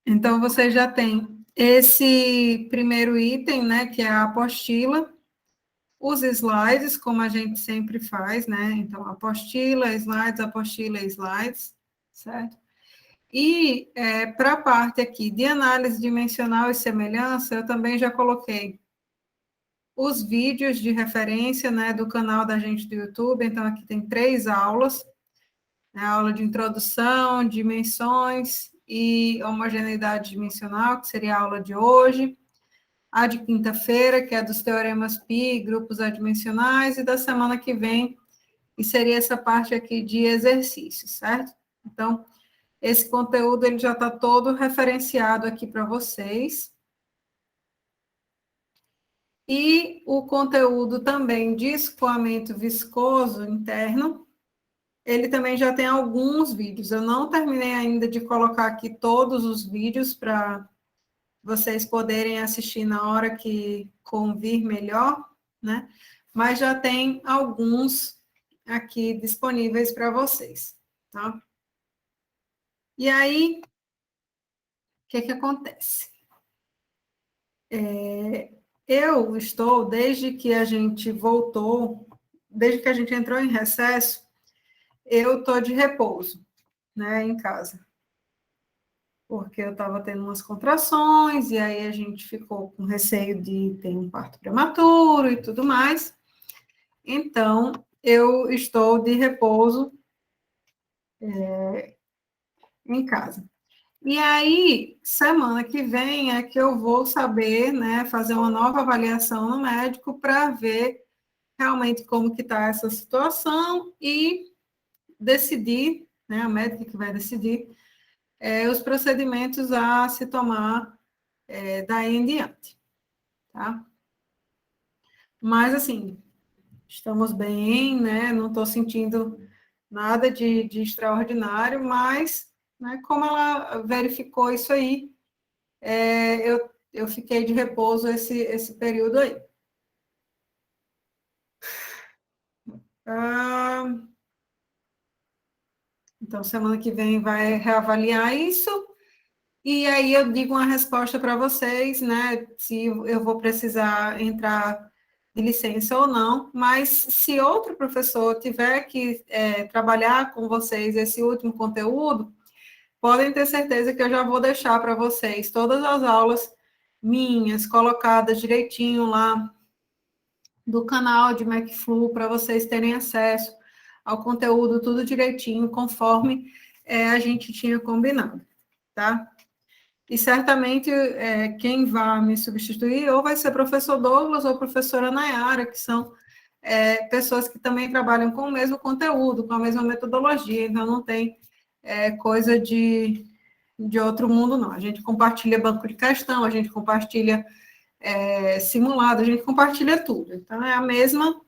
Então, você já tem esse primeiro item, né, que é a apostila, os slides, como a gente sempre faz, né? Então, apostila, slides, certo? E para a parte aqui de análise dimensional e semelhança, eu também já coloquei os vídeos de referência, né, do canal da gente do YouTube. Então, aqui tem 3 aulas, né, a aula de introdução, dimensões e homogeneidade dimensional, que seria a aula de hoje, a de quinta-feira, que é dos teoremas π, grupos adimensionais, e da semana que vem, que seria essa parte aqui de exercícios, certo? Então, esse conteúdo ele já está todo referenciado aqui para vocês. E o conteúdo também de escoamento viscoso interno, ele também já tem alguns vídeos. Eu não terminei ainda de colocar aqui todos os vídeos para vocês poderem assistir na hora que convir melhor, né? Mas já tem alguns aqui disponíveis para vocês, tá? E aí, o que acontece? Eu estou, desde que a gente voltou, desde que a gente entrou em recesso, eu estou de repouso, né, em casa. Porque eu estava tendo umas contrações, e aí a gente ficou com receio de ter um parto prematuro e tudo mais. Então, eu estou de repouso em casa. E aí, semana que vem é que eu vou saber, né, fazer uma nova avaliação no médico para ver realmente como que está essa situação e decidir, né, a médica que vai decidir os procedimentos a se tomar daí em diante, tá? Mas, assim, estamos bem, né, não estou sentindo nada de extraordinário, mas, né, como ela verificou isso aí, eu fiquei de repouso esse período aí. Então, semana que vem vai reavaliar isso, e aí eu digo uma resposta para vocês, né, se eu vou precisar entrar de licença ou não, mas se outro professor tiver que trabalhar com vocês esse último conteúdo, podem ter certeza que eu já vou deixar para vocês todas as aulas minhas colocadas direitinho lá do canal de MacFlu, para vocês terem acesso ao conteúdo tudo direitinho, conforme a gente tinha combinado, tá? E certamente quem vai me substituir ou vai ser professor Douglas ou professora Nayara, que são pessoas que também trabalham com o mesmo conteúdo, com a mesma metodologia, então não tem coisa de outro mundo, não. A gente compartilha banco de questão, a gente compartilha simulado, a gente compartilha tudo. Então, é a mesma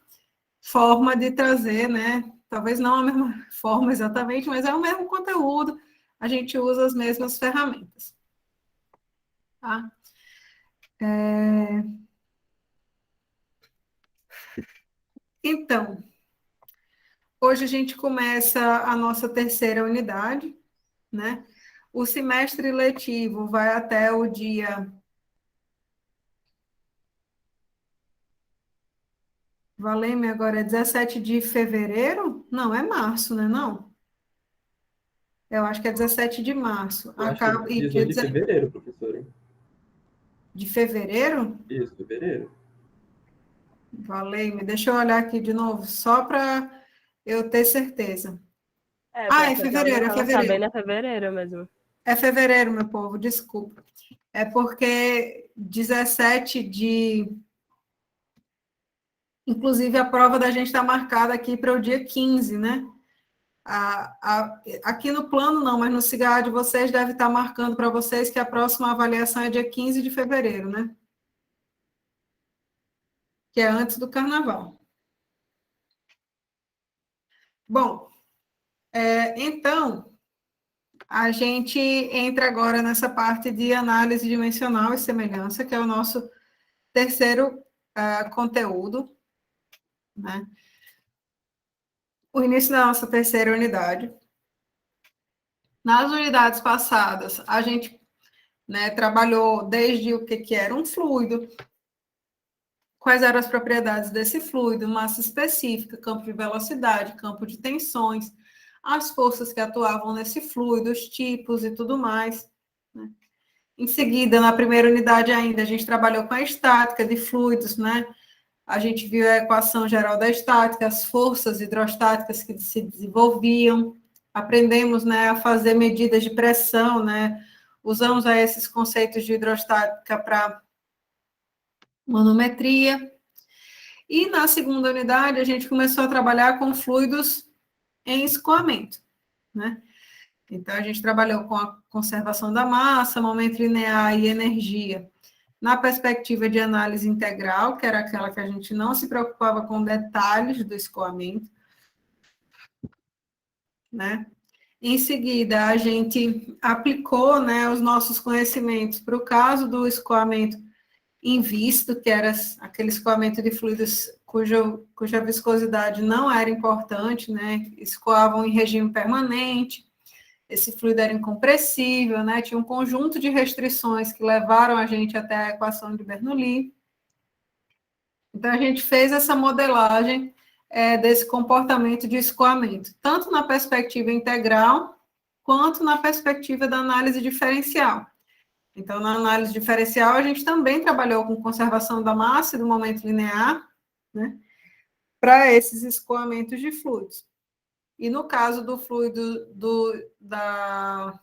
forma de trazer, né? Talvez não a mesma forma exatamente, mas é o mesmo conteúdo, a gente usa as mesmas ferramentas. Tá? Então, hoje a gente começa a nossa terceira unidade, né? O semestre letivo vai até o dia... Valeu-me agora, é 17 de fevereiro? Não, é março, né, não? Eu acho que é 17 de março. Eu acho que Acaba, e 18 de fevereiro, professor. Hein? De fevereiro? Isso, fevereiro. Valeu-me. Deixa eu olhar aqui de novo, só para eu ter certeza. Pelo É que eu fevereiro, é tava sabendo, fevereiro. é fevereiro mesmo. É fevereiro, meu povo, desculpa. É porque 17 de... Inclusive, a prova da gente está marcada aqui para o dia 15, né? Aqui no plano não, mas no cigarro de vocês deve estar marcando para vocês que a próxima avaliação é dia 15 de fevereiro, né? Que é antes do carnaval. Bom, então, a gente entra agora nessa parte de análise dimensional e semelhança, que é o nosso terceiro conteúdo, né? O início da nossa terceira unidade. Nas unidades passadas, a gente né? Trabalhou desde o que era um fluido, quais eram as propriedades desse fluido, massa específica, campo de velocidade, campo de tensões, as forças que atuavam nesse fluido, os tipos e tudo mais, né? Em seguida, na primeira unidade ainda, a gente trabalhou com a estática de fluidos, né? A gente viu a equação geral da estática, as forças hidrostáticas que se desenvolviam, aprendemos, né, a fazer medidas de pressão, né? Usamos aí esses conceitos de hidrostática para manometria. E na segunda unidade, a gente começou a trabalhar com fluidos em escoamento, né? Então, a gente trabalhou com a conservação da massa, momento linear e energia, na perspectiva de análise integral, que era aquela que a gente não se preocupava com detalhes do escoamento, né? Em seguida, a gente aplicou, né, os nossos conhecimentos para o caso do escoamento invisto, que era aquele escoamento de fluidos cuja viscosidade não era importante, né? Escoavam em regime permanente, esse fluido era incompressível, né? Tinha um conjunto de restrições que levaram a gente até a equação de Bernoulli. Então, a gente fez essa modelagem desse comportamento de escoamento, tanto na perspectiva integral, quanto na perspectiva da análise diferencial. Então, na análise diferencial, a gente também trabalhou com conservação da massa e do momento linear, né, para esses escoamentos de fluidos. E no caso do fluido, da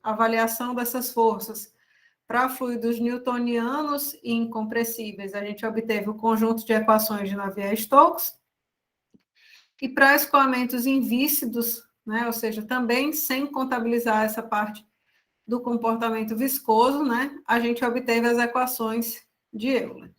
avaliação dessas forças para fluidos newtonianos e incompressíveis, a gente obteve o conjunto de equações de Navier-Stokes. E para escoamentos invícidos, né, ou seja, também sem contabilizar essa parte do comportamento viscoso, né, a gente obteve as equações de Euler.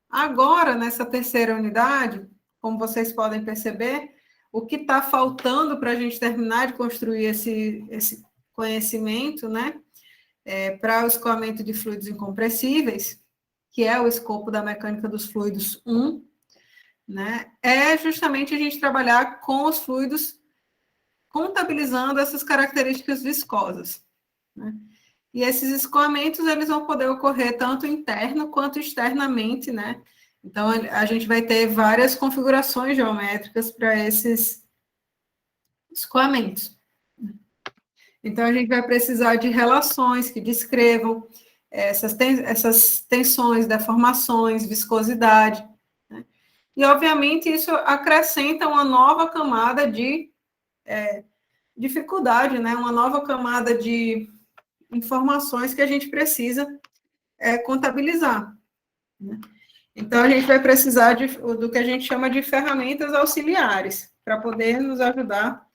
Agora, nessa terceira unidade, como vocês podem perceber, o que está faltando para a gente terminar de construir esse conhecimento, né, para o escoamento de fluidos incompressíveis, que é o escopo da mecânica dos fluidos 1, né, é justamente a gente trabalhar com os fluidos contabilizando essas características viscosas, né? E esses escoamentos, eles vão poder ocorrer tanto interno quanto externamente, né? Então, a gente vai ter várias configurações geométricas para esses escoamentos. Então, a gente vai precisar de relações que descrevam essas tensões, deformações, viscosidade, né? E, obviamente, isso acrescenta uma nova camada de dificuldade, né? Uma nova camada de informações que a gente precisa contabilizar, né? Então, a gente vai precisar do que a gente chama de ferramentas auxiliares, para poder nos ajudar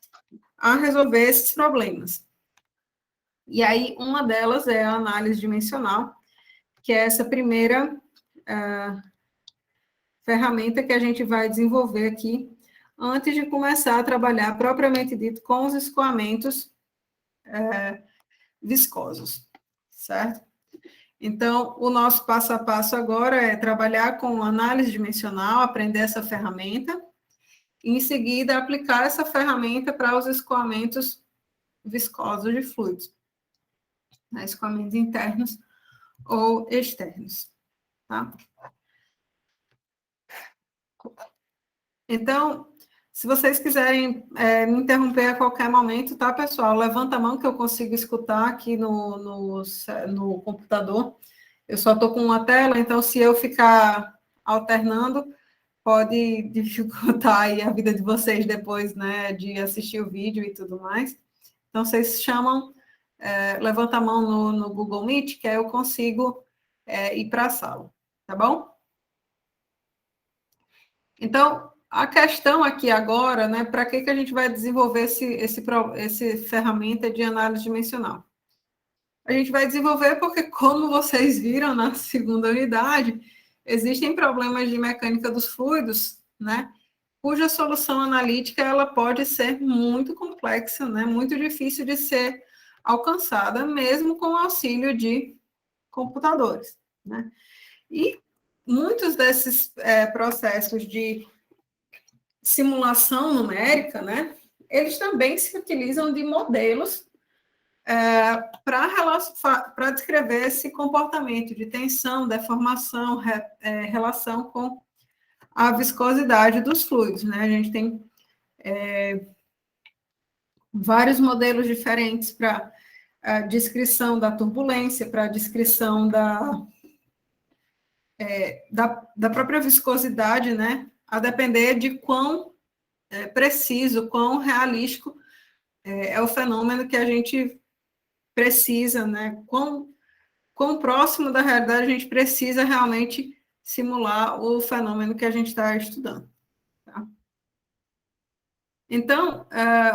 a resolver esses problemas. E aí, uma delas é a análise dimensional, que é essa primeira ferramenta que a gente vai desenvolver aqui, antes de começar a trabalhar, propriamente dito, com os escoamentos viscosos, certo? Então, o nosso passo a passo agora é trabalhar com análise dimensional, aprender essa ferramenta, e em seguida aplicar essa ferramenta para os escoamentos viscosos de fluidos, né? Escoamentos internos ou externos, tá? Então, se vocês quiserem me interromper a qualquer momento, tá, pessoal? Levanta a mão que eu consigo escutar aqui no computador. Eu só estou com uma tela, então se eu ficar alternando, pode dificultar aí a vida de vocês depois, né, de assistir o vídeo e tudo mais. Então, vocês chamam, levanta a mão no Google Meet, que aí eu consigo ir para a sala, tá bom? Então, a questão aqui agora, né, para que a gente vai desenvolver esse ferramenta de análise dimensional? A gente vai desenvolver porque, como vocês viram na segunda unidade, existem problemas de mecânica dos fluidos, né, cuja solução analítica ela pode ser muito complexa, né, muito difícil de ser alcançada, mesmo com o auxílio de computadores, né? E muitos desses processos de simulação numérica, né, eles também se utilizam de modelos para descrever esse comportamento de tensão, deformação, relação com a viscosidade dos fluidos, né? A gente tem vários modelos diferentes para a descrição da turbulência, para a descrição da própria viscosidade, né? A depender de quão preciso, quão realístico é o fenômeno que a gente precisa, né? Quão próximo da realidade a gente precisa realmente simular o fenômeno que a gente está estudando. Tá? Então,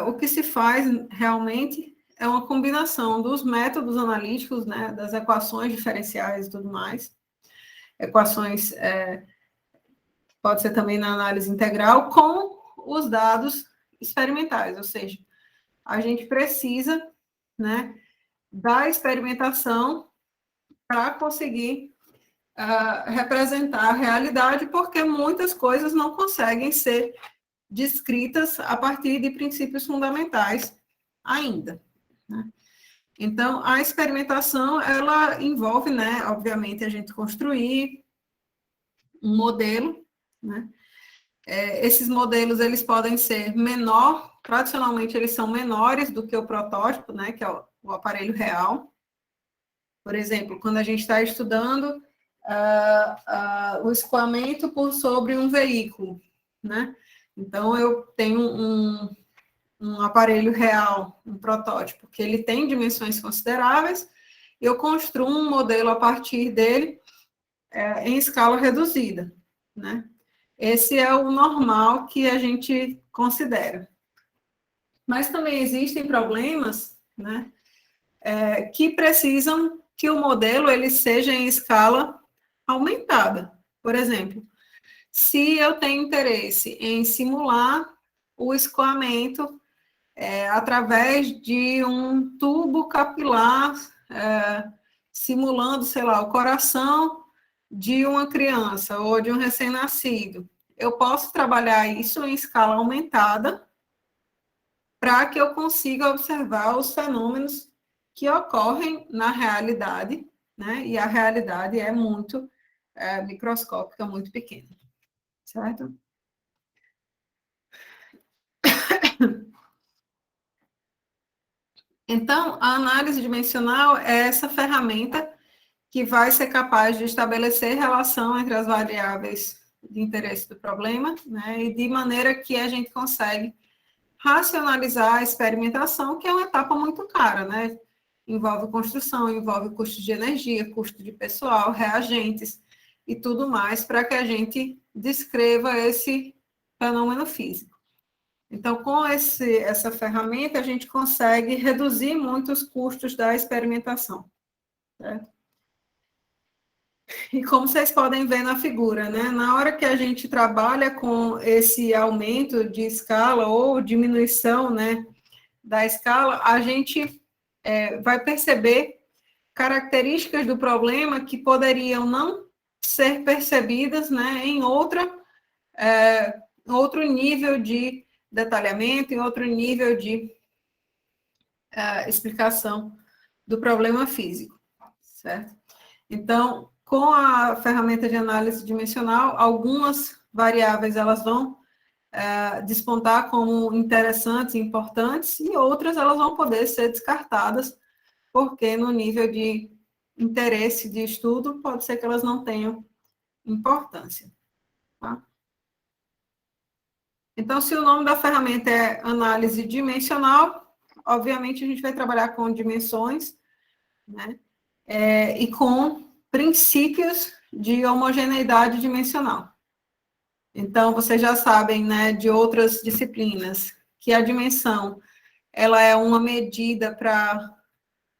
o que se faz realmente é uma combinação dos métodos analíticos, né, das equações diferenciais e tudo mais. Equações, pode ser também na análise integral, com os dados experimentais, ou seja, a gente precisa, né, da experimentação para conseguir representar a realidade, porque muitas coisas não conseguem ser descritas a partir de princípios fundamentais ainda. Né? Então, a experimentação, ela envolve, né, obviamente, a gente construir um modelo, né? Esses modelos, eles podem ser tradicionalmente eles são menores do que o protótipo, né, que é o aparelho real. Por exemplo, quando a gente está estudando o escoamento por sobre um veículo, né? Então, eu tenho um aparelho real, um protótipo, que ele tem dimensões consideráveis, eu construo um modelo a partir dele em escala reduzida, né? Esse é o normal que a gente considera. Mas também existem problemas, né, que precisam que o modelo ele seja em escala aumentada. Por exemplo, se eu tenho interesse em simular o escoamento através de um tubo capilar, simulando, sei lá, o coração de uma criança ou de um recém-nascido, eu posso trabalhar isso em escala aumentada para que eu consiga observar os fenômenos que ocorrem na realidade, né? E a realidade é muito microscópica, muito pequena, certo? Então, a análise dimensional é essa ferramenta que vai ser capaz de estabelecer relação entre as variáveis de interesse do problema, né? E de maneira que a gente consegue racionalizar a experimentação, que é uma etapa muito cara, né? Envolve construção, envolve custo de energia, custo de pessoal, reagentes e tudo mais, para que a gente descreva esse fenômeno físico. Então, com essa ferramenta, a gente consegue reduzir muito os custos da experimentação. Certo? E como vocês podem ver na figura, né? Na hora que a gente trabalha com esse aumento de escala ou diminuição, né, da escala, a gente vai perceber características do problema que poderiam não ser percebidas, né, em outro nível de detalhamento, em outro nível de explicação do problema físico, certo? Então, com a ferramenta de análise dimensional, algumas variáveis elas vão despontar como interessantes, importantes, e outras elas vão poder ser descartadas, porque no nível de interesse de estudo, pode ser que elas não tenham importância. Tá? Então, se o nome da ferramenta é análise dimensional, obviamente a gente vai trabalhar com dimensões, né? E com princípios de homogeneidade dimensional. Então, vocês já sabem, né, de outras disciplinas, que a dimensão, ela é uma medida para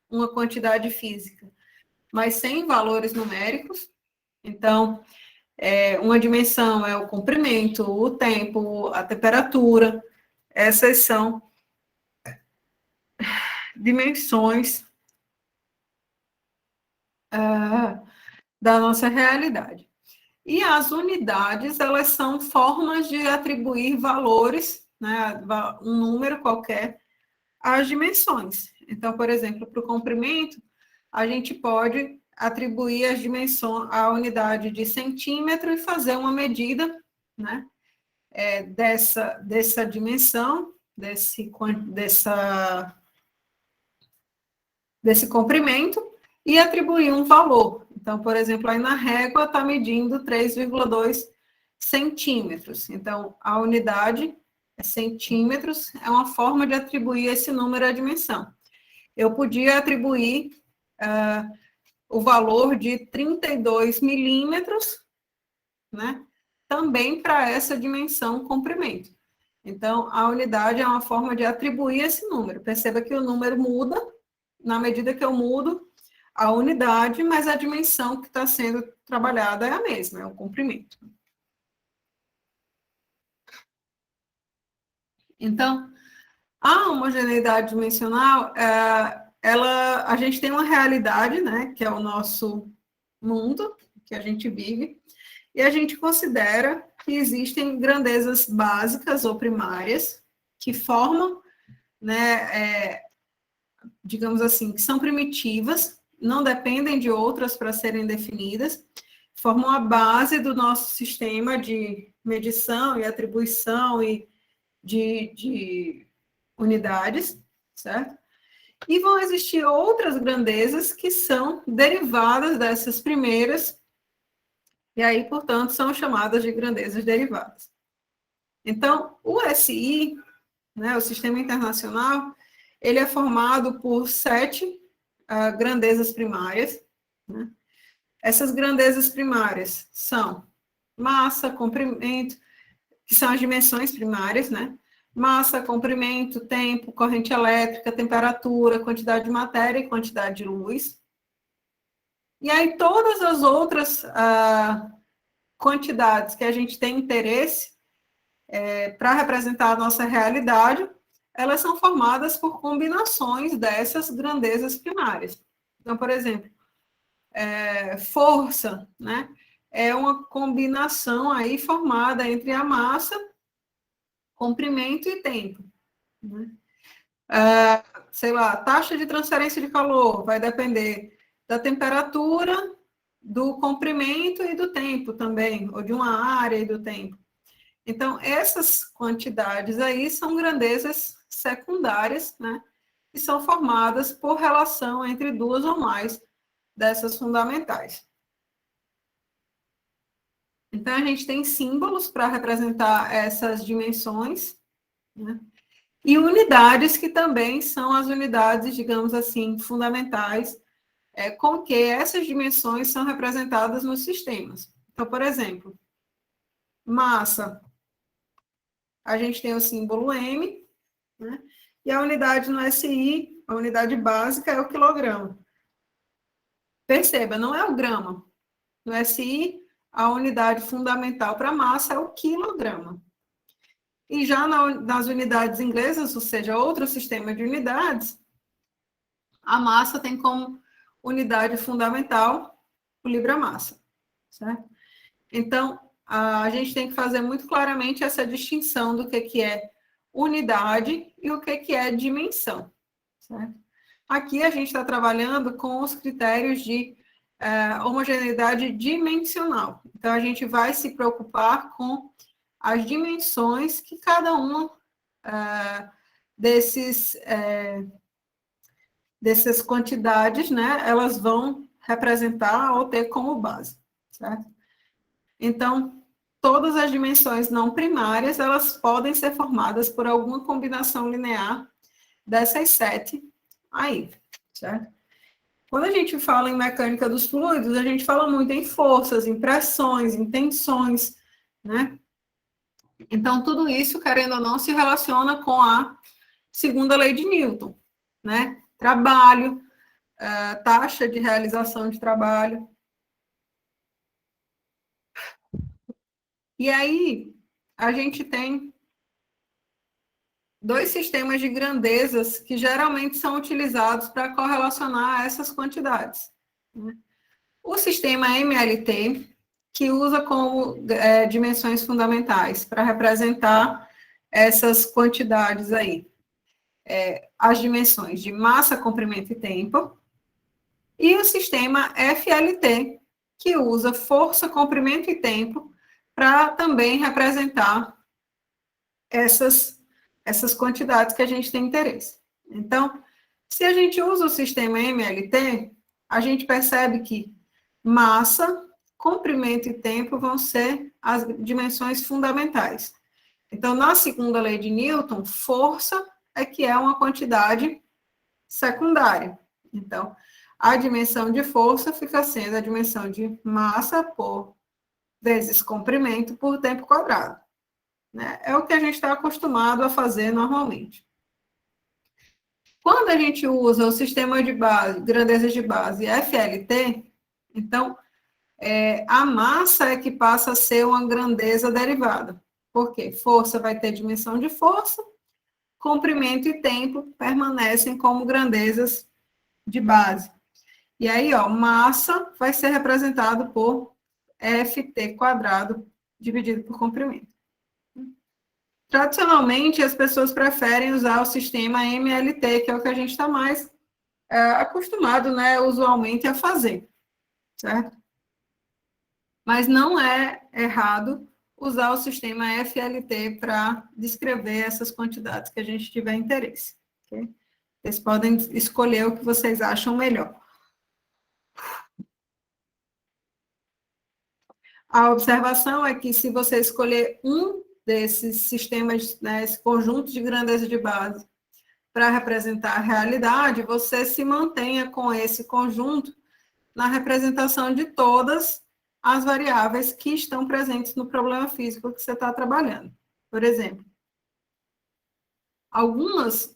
uma quantidade física, mas sem valores numéricos. Então, uma dimensão é o comprimento, o tempo, a temperatura. Essas são dimensões da nossa realidade. E as unidades, elas são formas de atribuir valores, né, um número qualquer, às dimensões. Então, por exemplo, para o comprimento, a gente pode atribuir as dimensões, a unidade de centímetro e fazer uma medida, né, dessa dimensão, desse comprimento, e atribuir um valor. Então, por exemplo, aí na régua está medindo 3,2 centímetros. Então, a unidade centímetros é uma forma de atribuir esse número à dimensão. Eu podia atribuir o valor de 32 milímetros, né, também para essa dimensão comprimento. Então, a unidade é uma forma de atribuir esse número. Perceba que o número muda na medida que eu mudo a unidade, mas a dimensão que está sendo trabalhada é a mesma, é o comprimento. Então, a homogeneidade dimensional, a gente tem uma realidade, né, que é o nosso mundo, que a gente vive, e a gente considera que existem grandezas básicas ou primárias que formam, né, digamos assim, que são primitivas, não dependem de outras para serem definidas, formam a base do nosso sistema de medição e atribuição e de unidades, certo? E vão existir outras grandezas que são derivadas dessas primeiras, e aí, portanto, são chamadas de grandezas derivadas. Então, o SI, né, o Sistema Internacional, ele é formado por 7 grandezas primárias, né? Essas grandezas primárias são massa, comprimento, que são as dimensões primárias, né? Massa, comprimento, tempo, corrente elétrica, temperatura, quantidade de matéria e quantidade de luz. E aí todas as outras quantidades que a gente tem interesse para representar a nossa realidade, elas são formadas por combinações dessas grandezas primárias. Então, por exemplo, força, né? É uma combinação aí formada entre a massa, comprimento e tempo, né? Sei lá, taxa de transferência de calor vai depender da temperatura, do comprimento e do tempo também, ou de uma área e do tempo. Então, essas quantidades aí são grandezas secundárias, né? Que são formadas por relação entre duas ou mais dessas fundamentais. Então, a gente tem símbolos para representar essas dimensões, né? E unidades que também são as unidades, digamos assim, fundamentais, com que essas dimensões são representadas nos sistemas. Então, por exemplo, massa, a gente tem o símbolo M, né? E a unidade no SI, a unidade básica é o quilograma. Perceba, não é o grama. No SI, a unidade fundamental para massa é o quilograma. E já nas unidades inglesas, ou seja, outro sistema de unidades, a massa tem como unidade fundamental o libra-massa, certo? Então, a gente tem que fazer muito claramente essa distinção do que é unidade e o que é dimensão, certo? Aqui a gente está trabalhando com os critérios de homogeneidade dimensional. Então, a gente vai se preocupar com as dimensões que cada uma dessas quantidades, né, elas vão representar ou ter como base, certo? Então, todas as dimensões não primárias, elas podem ser formadas por alguma combinação linear dessas 7 aí, certo? Quando a gente fala em mecânica dos fluidos, a gente fala muito em forças, em pressões, em tensões, né? Então, tudo isso, querendo ou não, se relaciona com a segunda lei de Newton, né? Trabalho, taxa de realização de trabalho. E aí, a gente tem 2 sistemas de grandezas que geralmente são utilizados para correlacionar essas quantidades, né? O sistema MLT, que usa como dimensões fundamentais para representar essas quantidades aí. as dimensões de massa, comprimento e tempo, e o sistema FLT, que usa força, comprimento e tempo para também representar essas quantidades que a gente tem interesse. Então, se a gente usa o sistema MLT, a gente percebe que massa, comprimento e tempo vão ser as dimensões fundamentais. Então, na segunda lei de Newton, força é que é uma quantidade secundária. Então, a dimensão de força fica sendo a dimensão de massa por vezes comprimento por tempo quadrado. Né? É o que a gente está acostumado a fazer normalmente. Quando a gente usa o sistema de base, grandezas de base FLT, então, a massa é que passa a ser uma grandeza derivada. Por quê? Força vai ter dimensão de força, comprimento e tempo permanecem como grandezas de base. E aí, ó, massa vai ser representado por Ft quadrado dividido por comprimento. Tradicionalmente, as pessoas preferem usar o sistema MLT, que é o que a gente está mais acostumado, né, usualmente, a fazer, certo? Mas não é errado usar o sistema FLT para descrever essas quantidades que a gente tiver interesse. Okay? Vocês podem escolher o que vocês acham melhor. A observação é que se você escolher um desses sistemas, né, esse conjunto de grandeza de base, para representar a realidade, você se mantenha com esse conjunto na representação de todas as variáveis que estão presentes no problema físico que você está trabalhando. Por exemplo, algumas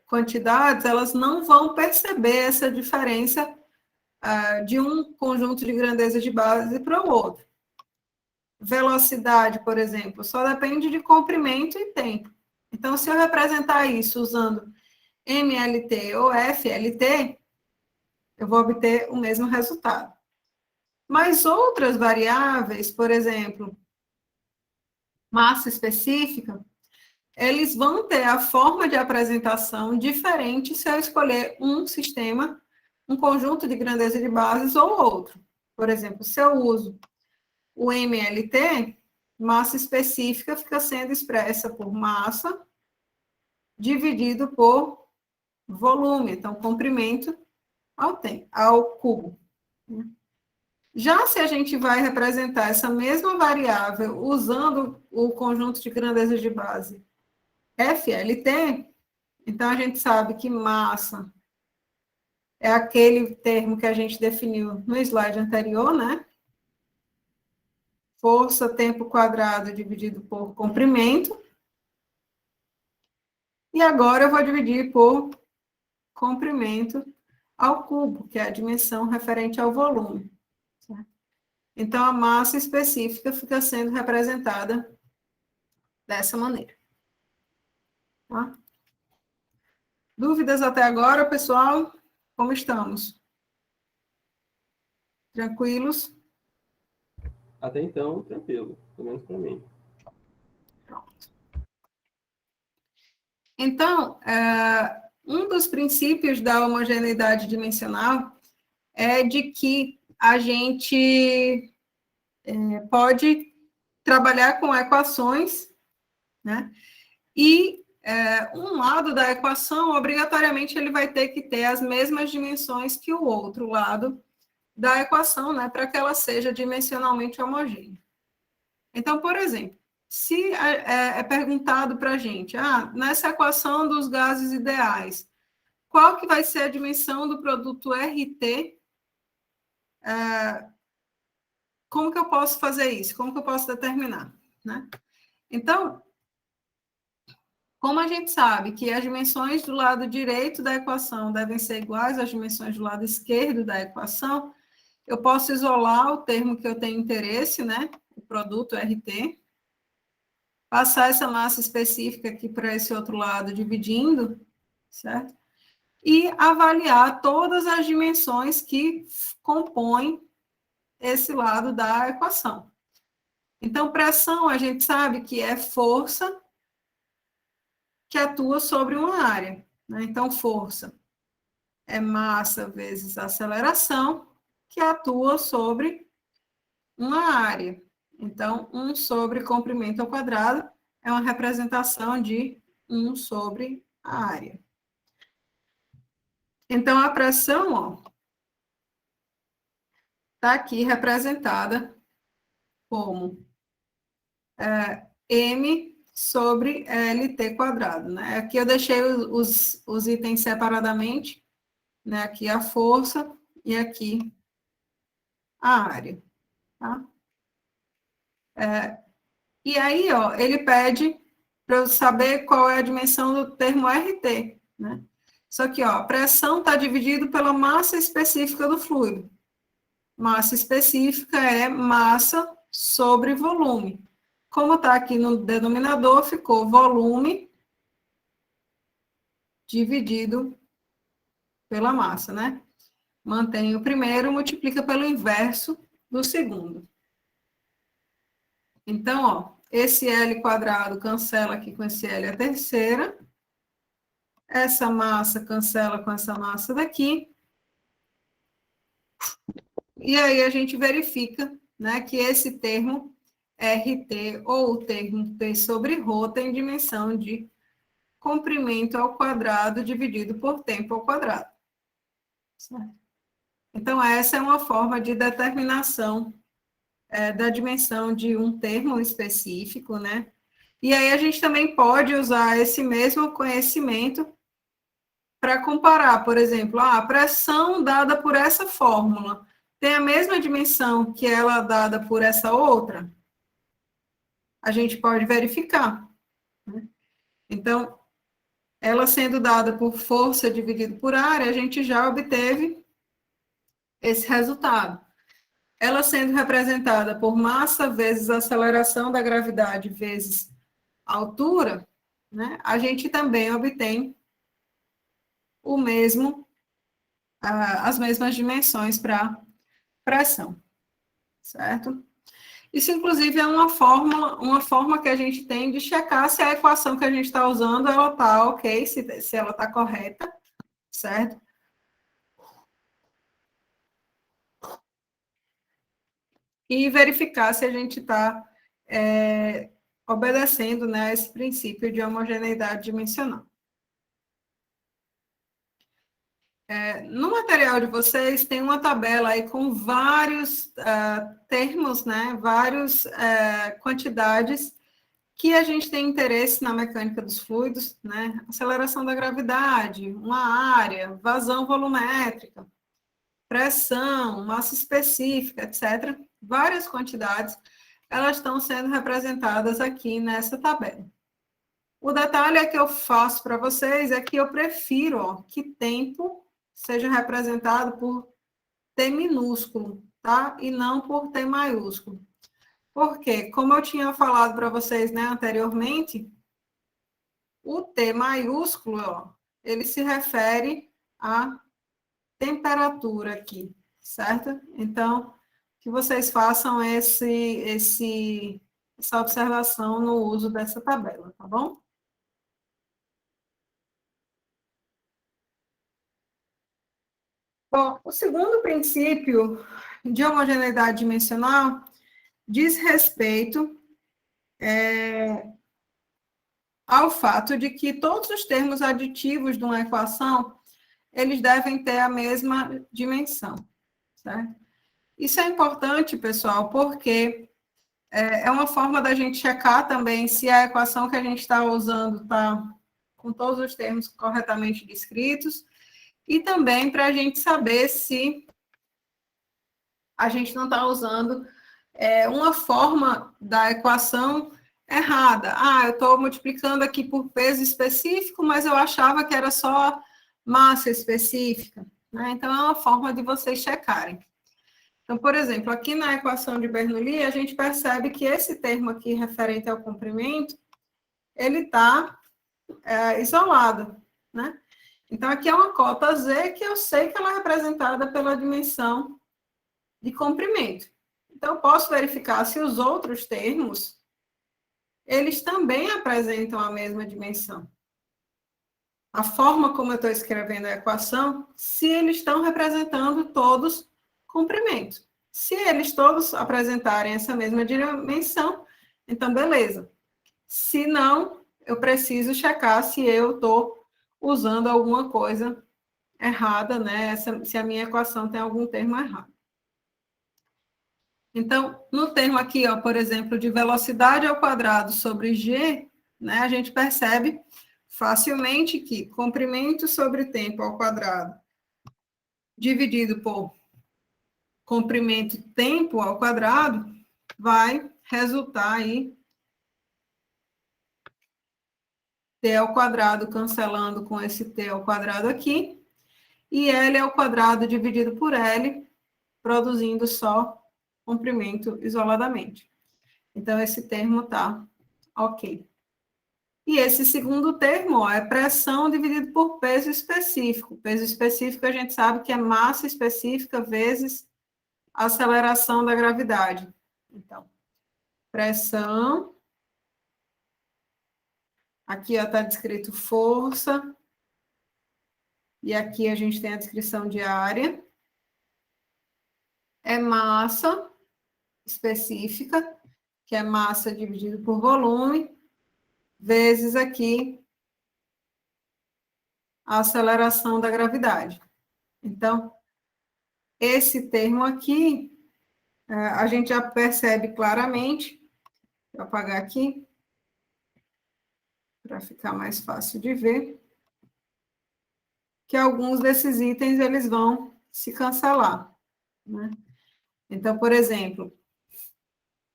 quantidades, elas não vão perceber essa diferença de um conjunto de grandeza de base para o outro. Velocidade, por exemplo, só depende de comprimento e tempo. Então, se eu representar isso usando MLT ou FLT, eu vou obter o mesmo resultado. Mas outras variáveis, por exemplo, massa específica, eles vão ter a forma de apresentação diferente se eu escolher um sistema, um conjunto de grandeza de bases ou outro. Por exemplo, se eu uso o MLT, massa específica fica sendo expressa por massa dividido por volume, então comprimento ao cubo. Já se a gente vai representar essa mesma variável usando o conjunto de grandeza de base FLT, então a gente sabe que massa é aquele termo que a gente definiu no slide anterior, né? Força, tempo quadrado dividido por comprimento. E agora eu vou dividir por comprimento ao cubo, que é a dimensão referente ao volume. Certo? Então, a massa específica fica sendo representada dessa maneira. Tá? Dúvidas até agora, pessoal? Como estamos? Tranquilos? Até então, tranquilo, pelo menos para mim. Pronto. Então, um dos princípios da homogeneidade dimensional é de que a gente pode trabalhar com equações, né? E um lado da equação, obrigatoriamente, ele vai ter que ter as mesmas dimensões que o outro lado da equação, né? Para que ela seja dimensionalmente homogênea. Então, por exemplo, se é perguntado para a gente, nessa equação dos gases ideais, qual que vai ser a dimensão do produto RT? Como que eu posso fazer isso? Como que eu posso determinar? Né? Então, como a gente sabe que as dimensões do lado direito da equação devem ser iguais às dimensões do lado esquerdo da equação, eu posso isolar o termo que eu tenho interesse, né? O produto RT, passar essa massa específica aqui para esse outro lado, dividindo, certo? E avaliar todas as dimensões que compõem esse lado da equação. Então, pressão, a gente sabe que é força que atua sobre uma área. né? Então, força é massa vezes aceleração, que atua sobre uma área. Então, 1 sobre comprimento ao quadrado é uma representação de 1 sobre a área. Então, a pressão está aqui representada como M sobre LT quadrado, né? Aqui eu deixei os itens separadamente, né? Aqui a força e aqui a área, tá? E aí, ele pede para eu saber qual é a dimensão do termo RT, né? Só que, a pressão está dividido pela massa específica do fluido. Massa específica é massa sobre volume. Como está aqui no denominador, ficou volume dividido pela massa, né? Mantém o primeiro, multiplica pelo inverso do segundo. Então, esse L quadrado cancela aqui com esse L a terceira. Essa massa cancela com essa massa daqui. E aí a gente verifica, né, que esse termo RT ou o termo P sobre ρ tem dimensão de comprimento ao quadrado dividido por tempo ao quadrado. Certo? Então, essa é uma forma de determinação da dimensão de um termo específico, né? E aí a gente também pode usar esse mesmo conhecimento para comparar, por exemplo, a pressão dada por essa fórmula tem a mesma dimensão que ela dada por essa outra? A gente pode verificar, né? Então, ela sendo dada por força dividido por área, a gente já obteve esse resultado. Ela sendo representada por massa vezes aceleração da gravidade vezes altura, né, a gente também obtém o mesmo, as mesmas dimensões para pressão, certo? Isso, inclusive, é uma forma que a gente tem de checar se a equação que a gente está usando, ela está ok, se ela está correta, certo? E verificar se a gente está obedecendo, né, esse princípio de homogeneidade dimensional. No material de vocês tem uma tabela aí com vários termos, né, várias quantidades que a gente tem interesse na mecânica dos fluidos, né, aceleração da gravidade, uma área, vazão volumétrica, pressão, massa específica, etc. Várias quantidades, elas estão sendo representadas aqui nessa tabela. O detalhe que eu faço para vocês é que eu prefiro que tempo seja representado por T minúsculo, tá? E não por T maiúsculo. Porque, como eu tinha falado para vocês, né, anteriormente, o T maiúsculo, ele se refere à temperatura aqui, certo? Então, que vocês façam essa observação no uso dessa tabela, tá bom? Bom, o segundo princípio de homogeneidade dimensional diz respeito ao fato de que todos os termos aditivos de uma equação, eles devem ter a mesma dimensão, certo? Isso é importante, pessoal, porque é uma forma da gente checar também se a equação que a gente está usando está com todos os termos corretamente descritos, e também para a gente saber se a gente não está usando uma forma da equação errada. Eu estou multiplicando aqui por peso específico, mas eu achava que era só massa específica, né? Então, é uma forma de vocês checarem. Então, por exemplo, aqui na equação de Bernoulli, a gente percebe que esse termo aqui, referente ao comprimento, ele está isolado, né? Então, aqui é uma cota Z que eu sei que ela é representada pela dimensão de comprimento. Então, eu posso verificar se os outros termos, eles também apresentam a mesma dimensão. a forma como eu estou escrevendo a equação, se eles estão representando todos comprimentos. Se eles todos apresentarem essa mesma dimensão, então beleza. Se não, eu preciso checar se eu estou usando alguma coisa errada, né? Se a minha equação tem algum termo errado. Então, no termo aqui, ó, por exemplo, de velocidade ao quadrado sobre g, né, a gente percebe facilmente que comprimento sobre tempo ao quadrado dividido por comprimento tempo ao quadrado vai resultar aí t ao quadrado cancelando com esse t ao quadrado aqui, e L ao quadrado dividido por L, produzindo só comprimento isoladamente. Então, esse termo está ok. E esse segundo termo, ó, é pressão dividido por peso específico. Peso específico a gente sabe que é massa específica vezes aceleração da gravidade. Então, pressão. Aqui está descrito força. E aqui a gente tem a descrição de área. É massa específica, que é massa dividido por volume, vezes aqui a aceleração da gravidade. Então, esse termo aqui, a gente já percebe claramente, vou apagar aqui, para ficar mais fácil de ver, que alguns desses itens eles vão se cancelar, né? Então, por exemplo,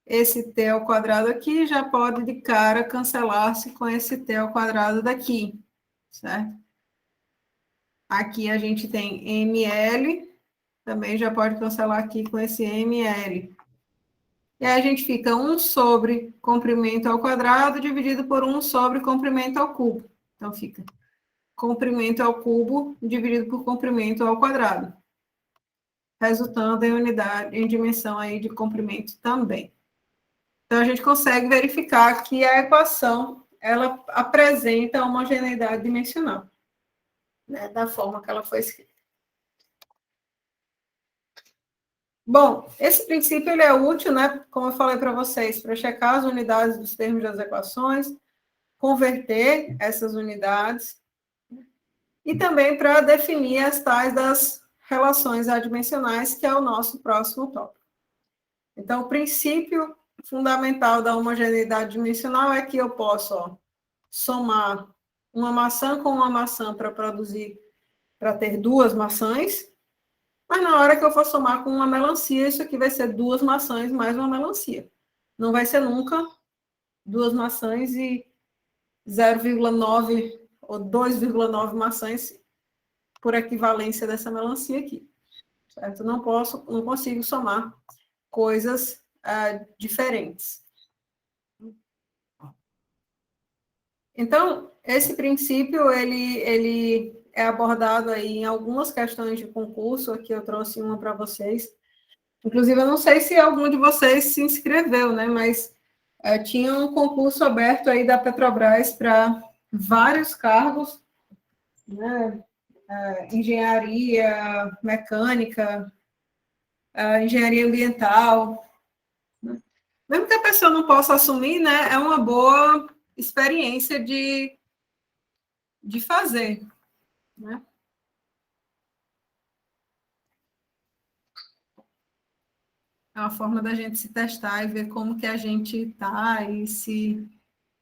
esse t ao quadrado aqui já pode de cara cancelar-se com esse t ao quadrado daqui, certo? Aqui a gente tem ml, também já pode cancelar aqui com esse ml. E aí a gente fica 1 sobre comprimento ao quadrado dividido por 1 sobre comprimento ao cubo. Então, fica comprimento ao cubo dividido por comprimento ao quadrado, resultando em unidade, em dimensão aí de comprimento também. Então, a gente consegue verificar que a equação, ela apresenta a homogeneidade dimensional, né, da forma que ela foi escrita. Bom, esse princípio ele é útil, né, como eu falei para vocês, para checar as unidades dos termos das equações, converter essas unidades, e também para definir as tais das relações adimensionais, que é o nosso próximo tópico. Então, o princípio fundamental da homogeneidade dimensional é que eu posso, ó, somar uma maçã com uma maçã para ter duas maçãs, mas na hora que eu for somar com uma melancia, isso aqui vai ser duas maçãs mais uma melancia. Não vai ser nunca duas maçãs e 0,9 ou 2,9 maçãs por equivalência dessa melancia aqui. Certo? Não consigo somar coisas diferentes. Então, esse princípio, ele é abordado aí em algumas questões de concurso, aqui eu trouxe uma para vocês. Inclusive, eu não sei se algum de vocês se inscreveu, né, mas tinha um concurso aberto aí da Petrobras para vários cargos, né, engenharia mecânica, engenharia ambiental, né? Mesmo que a pessoa não possa assumir, né, é uma boa experiência de fazer, né? É uma forma da gente se testar e ver como que a gente está e se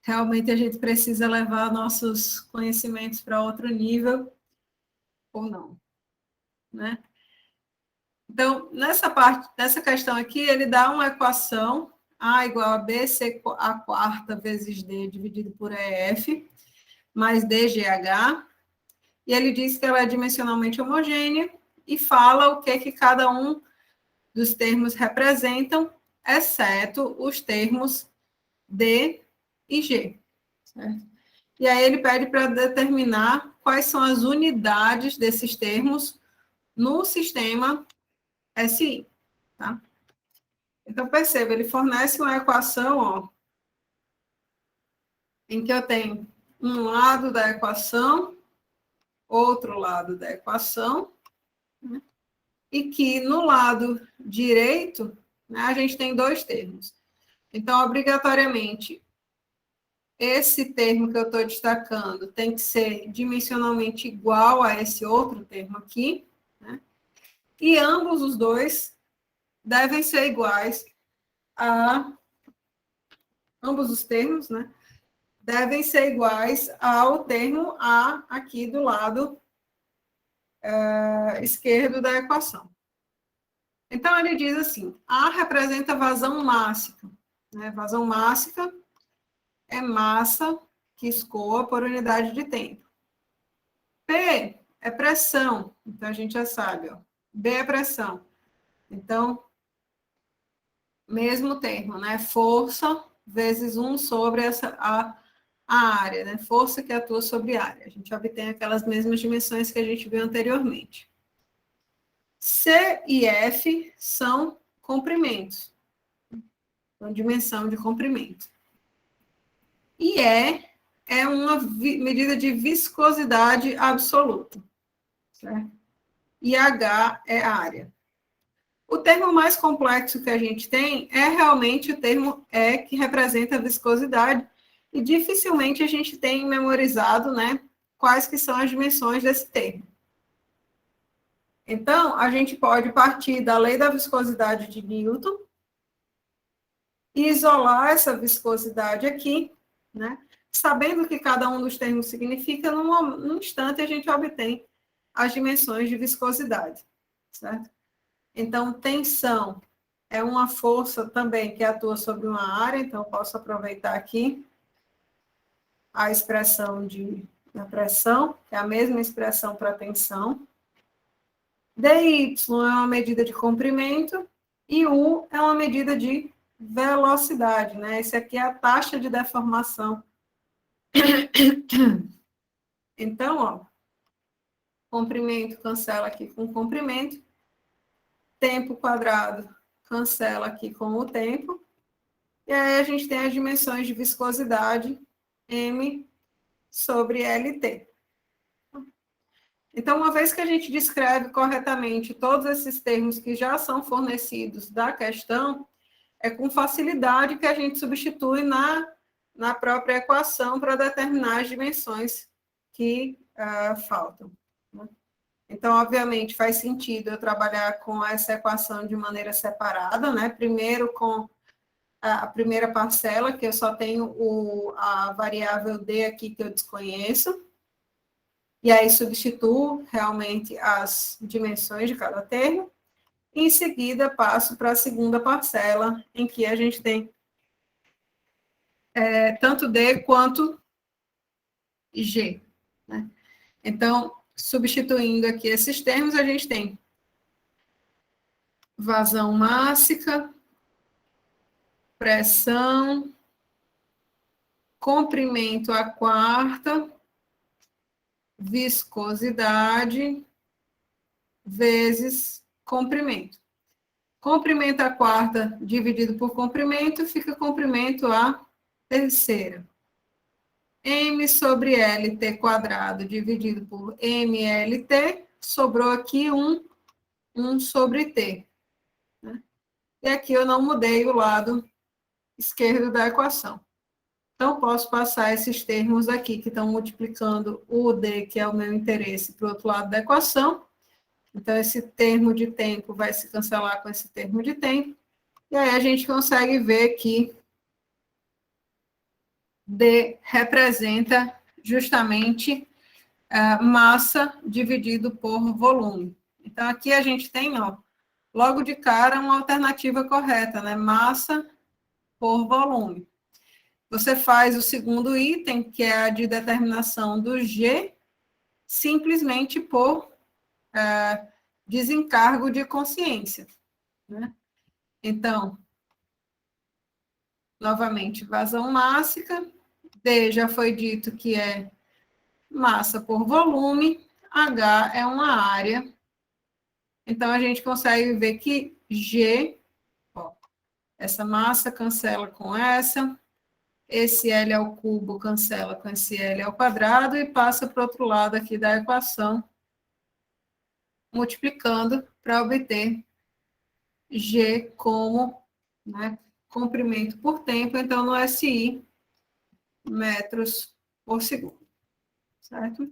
realmente a gente precisa levar nossos conhecimentos para outro nível ou não, né? Então, nessa questão aqui, ele dá uma equação A igual a BC a quarta vezes D dividido por EF, mais DGH, e ele diz que ela é dimensionalmente homogênea e fala o que cada um dos termos representam, exceto os termos D e G. Certo? E aí ele pede para determinar quais são as unidades desses termos no sistema SI. Tá? Então, perceba, ele fornece uma equação, ó, em que eu tenho um lado da equação outro lado da equação, né? E que no lado direito, né, a gente tem dois termos. Então, obrigatoriamente, esse termo que eu estou destacando tem que ser dimensionalmente igual a esse outro termo aqui, né? E ambos os dois devem ser iguais a... Ambos os termos, né? Devem ser iguais ao termo A aqui do lado esquerdo da equação. Então, ele diz assim, A representa vazão mássica, né? Vazão mássica é massa que escoa por unidade de tempo. P é pressão, então a gente já sabe, ó. B é pressão. Então, mesmo termo, né? Força vezes 1 sobre a área, né? Força que atua sobre a área. A gente obtém aquelas mesmas dimensões que a gente viu anteriormente. C e F são comprimentos. Então, dimensão de comprimento. E E é uma medida de viscosidade absoluta. Certo? E H é a área. O termo mais complexo que a gente tem é realmente o termo E, que representa a viscosidade, e dificilmente a gente tem memorizado, né, quais que são as dimensões desse termo. Então, a gente pode partir da lei da viscosidade de Newton e isolar essa viscosidade aqui, né, sabendo o que cada um dos termos significa, num instante a gente obtém as dimensões de viscosidade, certo? Então, tensão é uma força também que atua sobre uma área, então posso aproveitar aqui a expressão da pressão, que é a mesma expressão para tensão. DY é uma medida de comprimento e U é uma medida de velocidade, né? Esse aqui é a taxa de deformação. Então, ó, comprimento cancela aqui com comprimento, tempo quadrado cancela aqui com o tempo, e aí a gente tem as dimensões de viscosidade M sobre LT. Então, uma vez que a gente descreve corretamente todos esses termos que já são fornecidos da questão, é com facilidade que a gente substitui na própria equação para determinar as dimensões que faltam. Né? Então, obviamente, faz sentido eu trabalhar com essa equação de maneira separada, né? Primeiro com a primeira parcela, que eu só tenho a variável D aqui que eu desconheço, e aí substituo realmente as dimensões de cada termo, e em seguida passo para a segunda parcela, em que a gente tem tanto D quanto G. Né? Então, substituindo aqui esses termos, a gente tem vazão mássica, pressão, comprimento à quarta, viscosidade, vezes comprimento. Comprimento à quarta dividido por comprimento, fica comprimento à terceira. M sobre LT quadrado dividido por MLT, sobrou aqui 1 sobre T. Né? E aqui eu não mudei o lado esquerdo da equação. Então, posso passar esses termos aqui, que estão multiplicando o D, que é o meu interesse, para o outro lado da equação. Então, esse termo de tempo vai se cancelar com esse termo de tempo. E aí a gente consegue ver que D representa justamente massa dividido por volume. Então, aqui a gente tem, ó, logo de cara, uma alternativa correta, né? Massa por volume. Você faz o segundo item, que é a de determinação do G, simplesmente por desencargo de consciência. Né? Então, novamente, vazão mássica, D já foi dito que é massa por volume, H é uma área. Então, a gente consegue ver que G, ó, essa massa cancela com essa, esse L ao cubo cancela com esse L ao quadrado e passa para o outro lado aqui da equação, multiplicando para obter G como, né, comprimento por tempo, então no SI, metros por segundo, certo?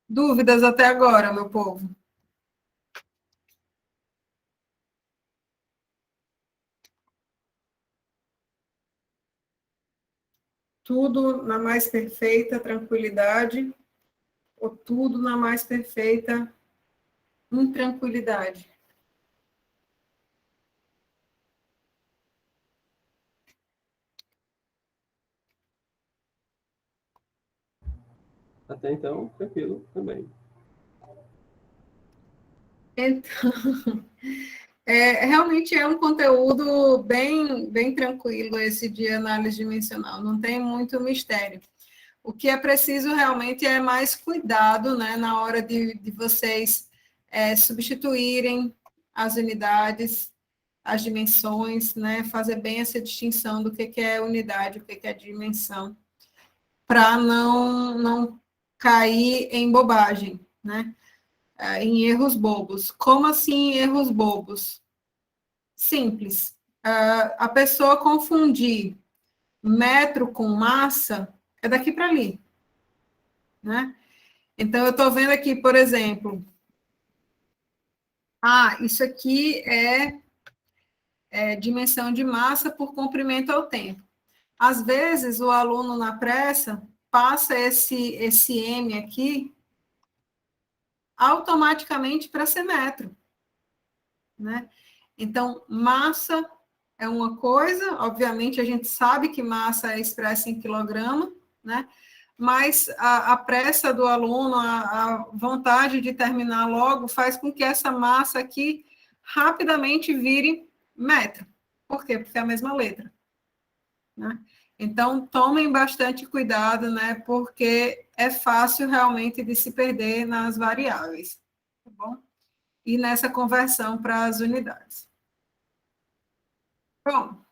Dúvidas até agora, meu povo? Tudo na mais perfeita tranquilidade ou tudo na mais perfeita intranquilidade? Até então, tranquilo também. Então, realmente é um conteúdo bem tranquilo esse de análise dimensional, não tem muito mistério. O que é preciso realmente é mais cuidado, né, na hora de vocês substituírem as unidades, as dimensões, né, fazer bem essa distinção do que é unidade, o que é dimensão, para não cair em bobagem, né, em erros bobos. Como assim erros bobos? Simples. A pessoa confundir metro com massa é daqui para ali, né? Então, eu estou vendo aqui, por exemplo, isso aqui é dimensão de massa por comprimento ao tempo. Às vezes, o aluno, na pressa, passa esse M aqui automaticamente para ser metro, né? Então, massa é uma coisa, obviamente, a gente sabe que massa é expressa em quilograma, né? Mas a pressa do aluno, a vontade de terminar logo, faz com que essa massa aqui rapidamente vire metro. Por quê? Porque é a mesma letra, né? Então, tomem bastante cuidado, né? Porque é fácil realmente de se perder nas variáveis, tá bom? E nessa conversão para as unidades. Bom,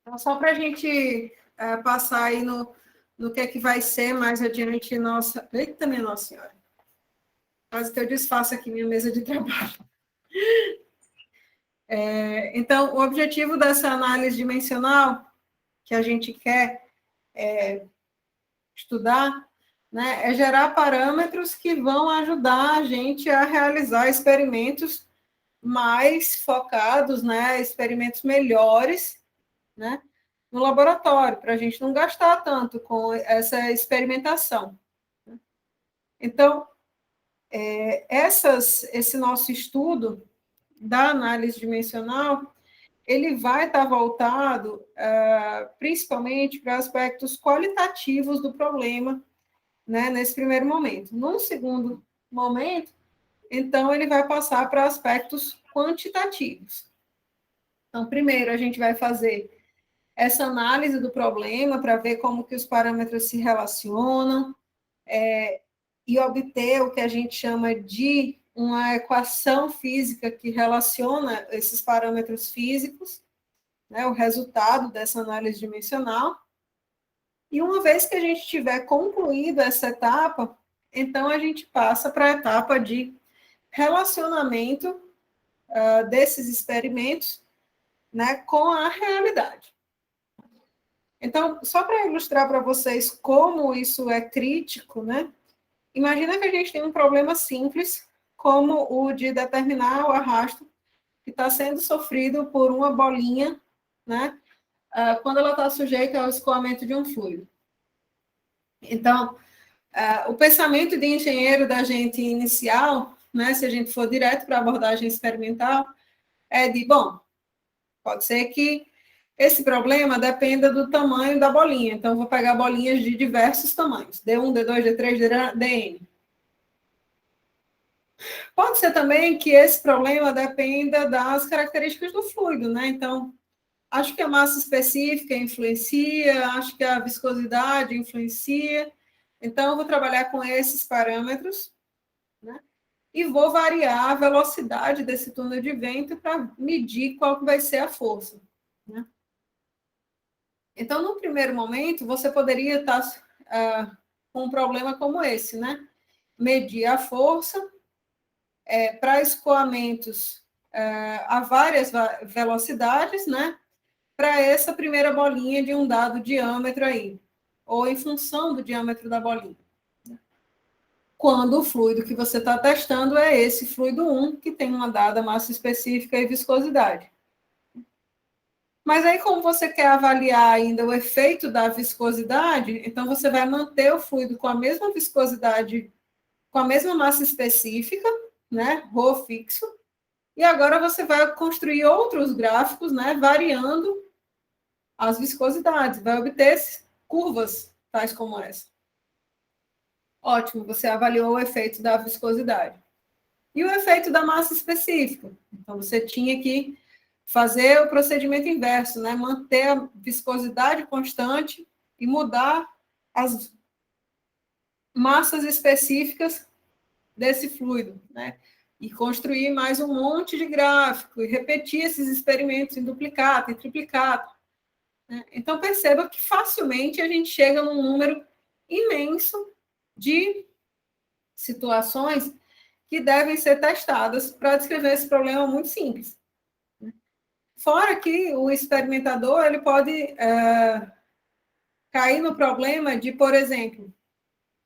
então só para a gente passar aí no que é que vai ser mais adiante nossa... Eita, minha Nossa Senhora! Quase que eu desfaço aqui minha mesa de trabalho. Então, o objetivo dessa análise dimensional que a gente quer estudar, né, é gerar parâmetros que vão ajudar a gente a realizar experimentos mais focados, né, experimentos melhores, né, no laboratório, para a gente não gastar tanto com essa experimentação. Então, esse nosso estudo da análise dimensional, ele vai estar voltado principalmente para aspectos qualitativos do problema, né, nesse primeiro momento. Num segundo momento, então, ele vai passar para aspectos quantitativos. Então, primeiro, a gente vai fazer essa análise do problema para ver como que os parâmetros se relacionam e obter o que a gente chama de uma equação física que relaciona esses parâmetros físicos, né, o resultado dessa análise dimensional. E uma vez que a gente tiver concluído essa etapa, então a gente passa para a etapa de relacionamento desses experimentos, né, com a realidade. Então, só para ilustrar para vocês como isso é crítico, né? Imagina que a gente tem um problema simples, como o de determinar o arrasto que está sendo sofrido por uma bolinha, né? Quando ela está sujeita ao escoamento de um fluido. Então, o pensamento de engenheiro da gente inicial, né, se a gente for direto para a abordagem experimental, é de, bom, pode ser que esse problema dependa do tamanho da bolinha. Então, vou pegar bolinhas de diversos tamanhos, D1, D2, D3, Dn. Pode ser também que esse problema dependa das características do fluido, né? Então, acho que a massa específica influencia, acho que a viscosidade influencia. Então, eu vou trabalhar com esses parâmetros, né? e vou variar a velocidade desse túnel de vento para medir qual que vai ser a força, né? Então, no primeiro momento, você poderia estar com um problema como esse, né? Medir a força para escoamentos a várias velocidades, né? Para essa primeira bolinha de um dado diâmetro aí, ou em função do diâmetro da bolinha. Quando o fluido que você está testando é esse fluido 1, que tem uma dada massa específica e viscosidade. Mas aí, como você quer avaliar ainda o efeito da viscosidade, então você vai manter o fluido com a mesma viscosidade, com a mesma massa específica, né, ρ fixo, e agora você vai construir outros gráficos, né, variando as viscosidades, vai obter curvas tais como essa. Ótimo, você avaliou o efeito da viscosidade. E o efeito da massa específica? Então, você tinha que fazer o procedimento inverso, né? Manter a viscosidade constante e mudar as massas específicas desse fluido, né? E construir mais um monte de gráfico e repetir esses experimentos em duplicata e triplicata, né? Então, perceba que facilmente a gente chega num número imenso de situações que devem ser testadas para descrever esse problema muito simples. Fora que o experimentador ele pode cair no problema de, por exemplo,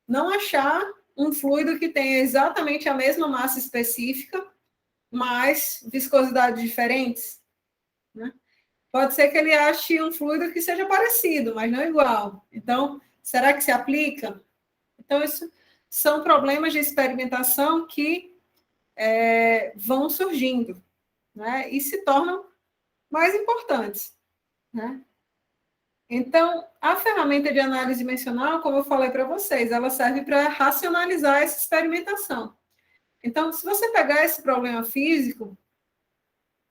não achar um fluido que tenha exatamente a mesma massa específica, mas viscosidades diferentes, né? Pode ser que ele ache um fluido que seja parecido, mas não igual. Então, será que se aplica? Então, isso são problemas de experimentação que vão surgindo, né? E se tornam mais importantes, né? Então, a ferramenta de análise dimensional, como eu falei para vocês, ela serve para racionalizar essa experimentação. Então, se você pegar esse problema físico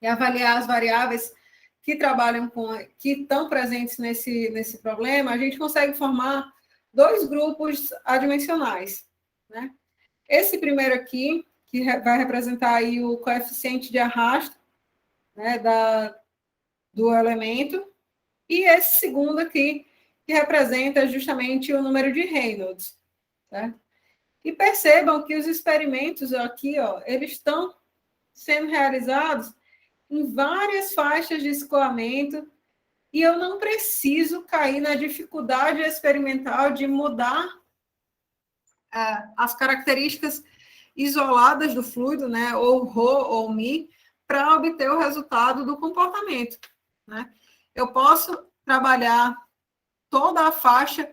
e avaliar as variáveis que trabalham que estão presentes nesse problema, a gente consegue formar dois grupos adimensionais, né? Esse primeiro aqui, que vai representar aí o coeficiente de arrasto, né, do elemento, e esse segundo aqui, que representa justamente o número de Reynolds, tá? E percebam que os experimentos aqui, ó, eles estão sendo realizados em várias faixas de escoamento, e eu não preciso cair na dificuldade experimental de mudar as características isoladas do fluido, né, ou ρ ou μ, para obter o resultado do comportamento, né? Eu posso trabalhar toda a faixa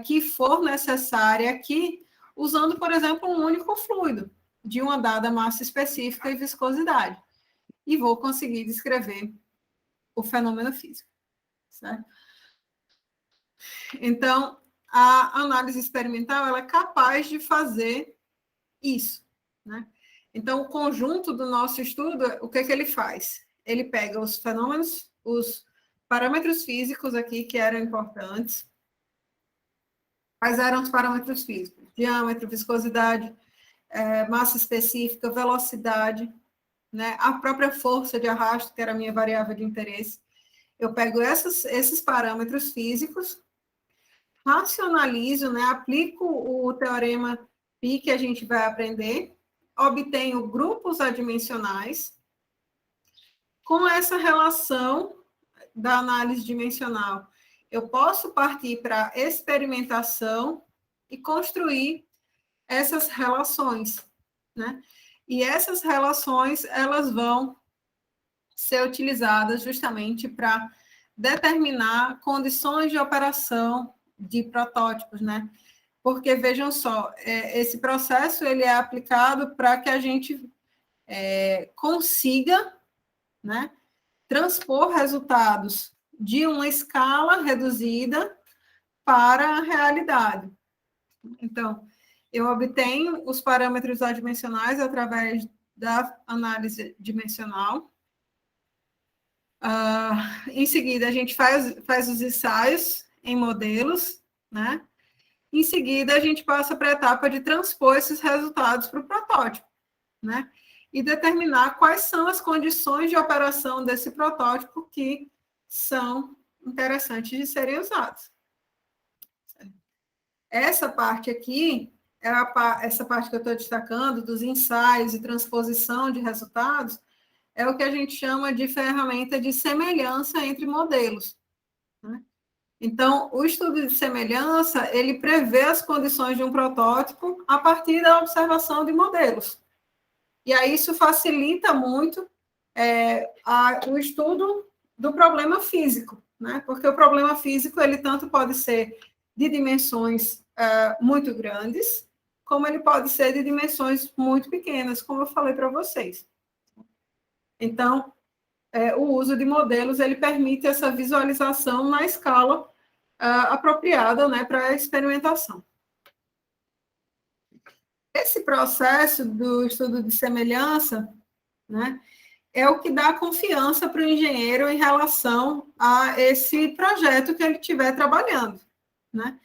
que for necessária aqui, usando, por exemplo, um único fluido, de uma dada massa específica e viscosidade. E vou conseguir descrever o fenômeno físico, certo? Então, a análise experimental ela é capaz de fazer isso, né? Então, o conjunto do nosso estudo, o que ele faz? Ele pega os fenômenos, os parâmetros físicos aqui que eram importantes. Quais eram os parâmetros físicos? Diâmetro, viscosidade, massa específica, velocidade, né? A própria força de arrasto, que era a minha variável de interesse. Eu pego esses parâmetros físicos, racionalizo, né? Aplico o teorema Pi que a gente vai aprender, obtenho grupos adimensionais. Com essa relação da análise dimensional, eu posso partir para a experimentação e construir essas relações, né? E essas relações, elas vão ser utilizadas justamente para determinar condições de operação de protótipos, né? Porque, vejam só, esse processo ele é aplicado para que a gente consiga, né, transpor resultados de uma escala reduzida para a realidade. Então, eu obtenho os parâmetros adimensionais através da análise dimensional. Em seguida, a gente faz os ensaios em modelos, né? Em seguida, a gente passa para a etapa de transpor esses resultados para o protótipo, né? E determinar quais são as condições de operação desse protótipo que são interessantes de serem usadas. Essa parte aqui, essa parte que eu estou destacando, dos ensaios e transposição de resultados, é o que a gente chama de ferramenta de semelhança entre modelos, né? Então, o estudo de semelhança, ele prevê as condições de um protótipo a partir da observação de modelos. E aí isso facilita muito o estudo do problema físico, né? Porque o problema físico, ele tanto pode ser de dimensões muito grandes, como ele pode ser de dimensões muito pequenas, como eu falei para vocês. Então, o uso de modelos, ele permite essa visualização na escala apropriada, né, para a experimentação. Esse processo do estudo de semelhança, né, é o que dá confiança para o engenheiro em relação a esse projeto que ele estiver trabalhando, né?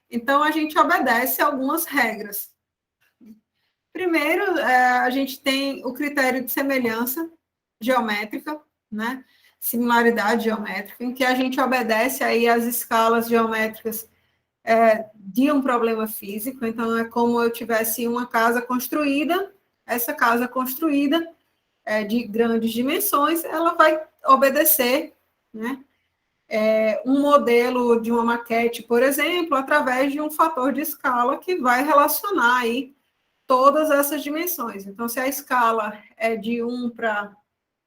Então, a gente obedece a algumas regras. Primeiro, a gente tem o critério de semelhança geométrica, né? Similaridade geométrica, em que a gente obedece aí às escalas geométricas de um problema físico. Então, é como eu tivesse uma casa construída, essa casa construída de grandes dimensões, ela vai obedecer, né, um modelo de uma maquete, por exemplo, através de um fator de escala que vai relacionar aí todas essas dimensões. Então, se a escala é de 1 para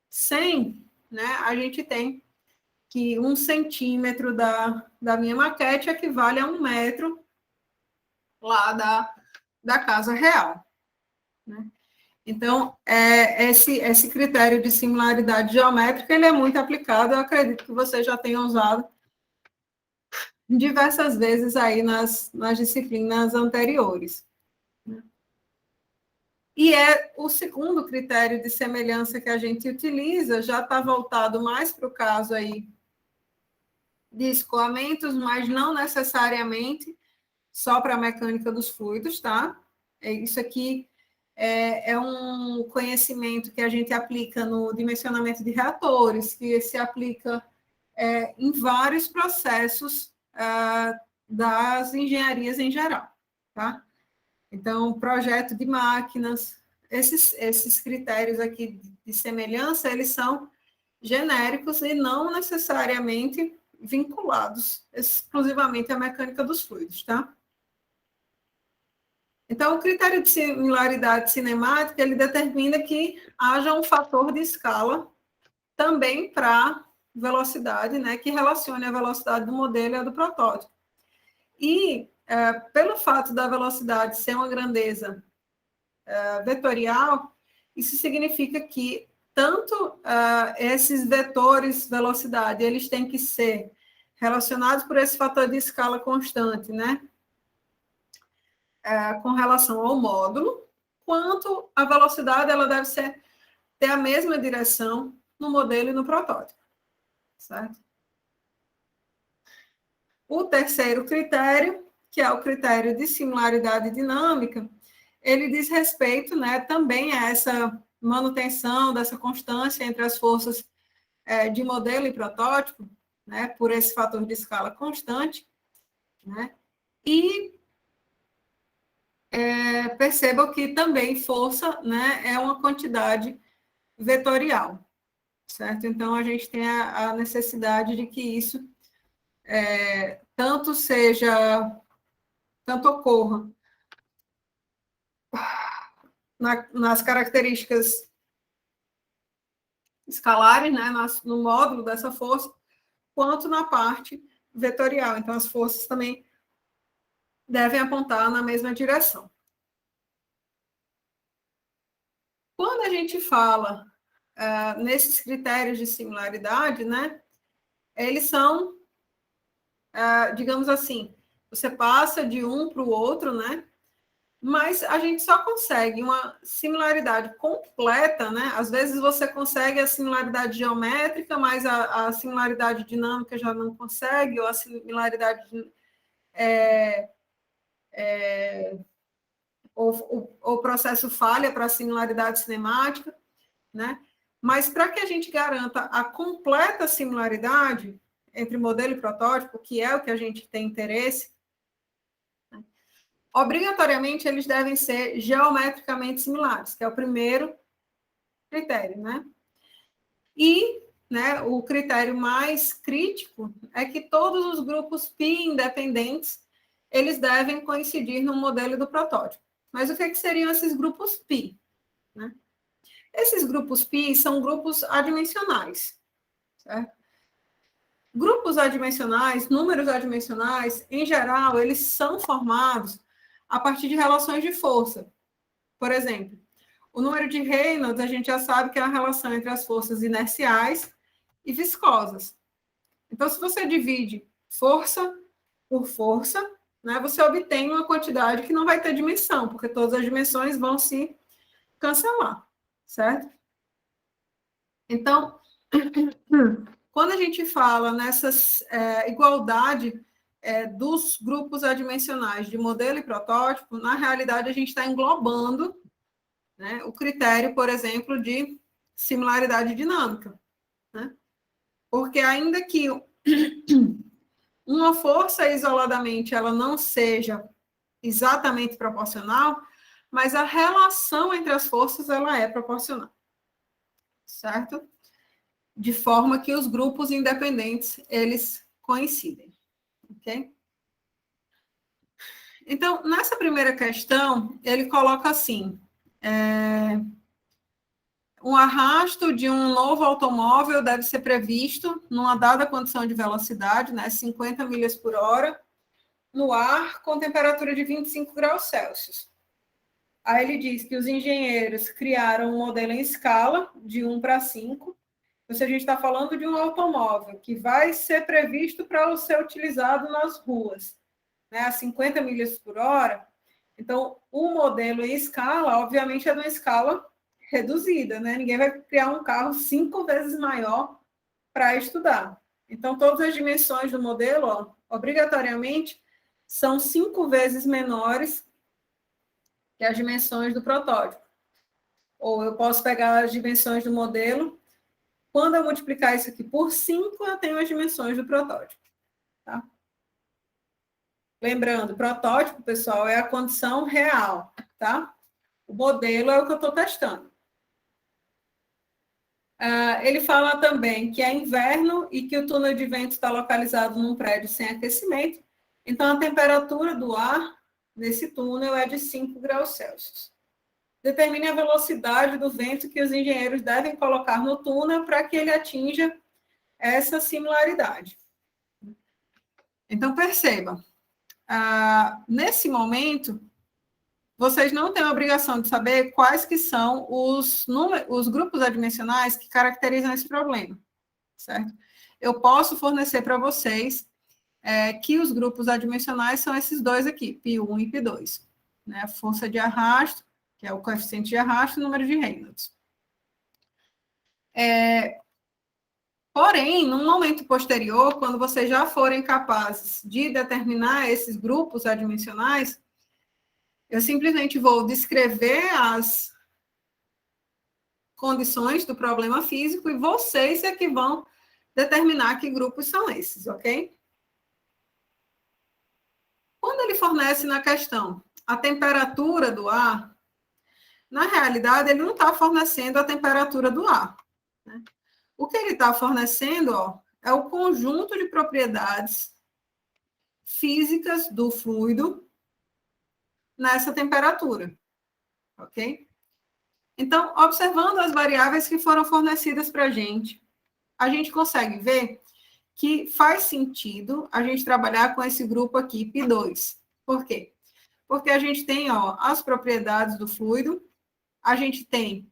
100, né, a gente tem que 1 centímetro da minha maquete equivale a 1 metro lá da casa real, né? Então, esse critério de similaridade geométrica, ele é muito aplicado, eu acredito que você já tenha usado diversas vezes aí nas disciplinas anteriores. E o segundo critério de semelhança que a gente utiliza, já está voltado mais para o caso aí de escoamentos, mas não necessariamente só para a mecânica dos fluidos, tá? Isso aqui é um conhecimento que a gente aplica no dimensionamento de reatores, que se aplica em vários processos das engenharias em geral, tá? Então, projeto de máquinas, esses critérios aqui de semelhança, eles são genéricos e não necessariamente vinculados exclusivamente à mecânica dos fluidos, tá? Então, o critério de similaridade cinemática, ele determina que haja um fator de escala também para velocidade, né, que relacione a velocidade do modelo e a do protótipo. E, pelo fato da velocidade ser uma grandeza vetorial, isso significa que tanto esses vetores velocidade, eles têm que ser relacionados por esse fator de escala constante, né, com relação ao módulo, quanto a velocidade ela deve ter a mesma direção no modelo e no protótipo, certo? O terceiro critério, que é o critério de similaridade dinâmica, ele diz respeito, né, também a essa manutenção dessa constância entre as forças de modelo e protótipo, né, por esse fator de escala constante, né, e percebam que também força, né, é uma quantidade vetorial, certo? Então, a gente tem a necessidade de que isso tanto ocorra nas características escalares, né, no módulo dessa força, quanto na parte vetorial. Então, as forças também devem apontar na mesma direção. Quando a gente fala nesses critérios de similaridade, né, eles são, digamos assim, você passa de um para o outro, né, mas a gente só consegue uma similaridade completa, né? Às vezes você consegue a similaridade geométrica, mas a similaridade dinâmica já não consegue, ou a similaridade ou o processo falha para a similaridade cinemática, né? Mas para que a gente garanta a completa similaridade entre modelo e protótipo, que é o que a gente tem interesse, né? Obrigatoriamente eles devem ser geometricamente similares, que é o primeiro critério, né? E, né, o critério mais crítico é que todos os grupos π independentes eles devem coincidir no modelo do protótipo. Mas o que seriam esses grupos π? Né? Esses grupos π são grupos adimensionais, certo? Grupos adimensionais, números adimensionais, em geral, eles são formados a partir de relações de força. Por exemplo, o número de Reynolds, a gente já sabe que é a relação entre as forças inerciais e viscosas. Então, se você divide força por força, né, você obtém uma quantidade que não vai ter dimensão, porque todas as dimensões vão se cancelar, certo? Então, quando a gente fala nessas igualdade dos grupos adimensionais de modelo e protótipo, na realidade a gente está englobando, né, o critério, por exemplo, de similaridade dinâmica, né? Porque ainda que uma força isoladamente ela não seja exatamente proporcional, mas a relação entre as forças ela é proporcional, certo? De forma que os grupos independentes eles coincidem, ok? Então, nessa primeira questão, ele coloca assim: um arrasto de um novo automóvel deve ser previsto numa dada condição de velocidade, né, 50 milhas por hora, no ar com temperatura de 25 graus Celsius. Aí ele diz que os engenheiros criaram um modelo em escala de 1 para 5. Ou seja, a gente está falando de um automóvel que vai ser previsto para ser utilizado nas ruas, né, a 50 milhas por hora. Então, o modelo em escala, obviamente, é de uma escala reduzida, né? Ninguém vai criar um carro 5 vezes maior para estudar. Então, todas as dimensões do modelo, ó, obrigatoriamente, são 5 vezes menores que as dimensões do protótipo. Ou eu posso pegar as dimensões do modelo, quando eu multiplicar isso aqui por 5, eu tenho as dimensões do protótipo. Tá? Lembrando, protótipo, pessoal, é a condição real, tá? O modelo é o que eu estou testando. Ele fala também que é inverno e que o túnel de vento está localizado num prédio sem aquecimento, então a temperatura do ar nesse túnel é de 5 graus Celsius. Determine a velocidade do vento que os engenheiros devem colocar no túnel para que ele atinja essa similaridade. Então, perceba, nesse momento, vocês não têm a obrigação de saber quais que são os grupos adimensionais que caracterizam esse problema, certo? Eu posso fornecer para vocês que os grupos adimensionais são esses dois aqui, π1 e π2, né? Força de arrasto, que é o coeficiente de arrasto, e o número de Reynolds. Porém, num momento posterior, quando vocês já forem capazes de determinar esses grupos adimensionais, eu simplesmente vou descrever as condições do problema físico e vocês é que vão determinar que grupos são esses, ok? Quando ele fornece na questão a temperatura do ar, na realidade, ele não está fornecendo a temperatura do ar, né? O que ele está fornecendo, ó, é o conjunto de propriedades físicas do fluido nessa temperatura, ok? Então, observando as variáveis que foram fornecidas para a gente consegue ver que faz sentido a gente trabalhar com esse grupo aqui, π2. Por quê? Porque a gente tem, ó, as propriedades do fluido, a gente tem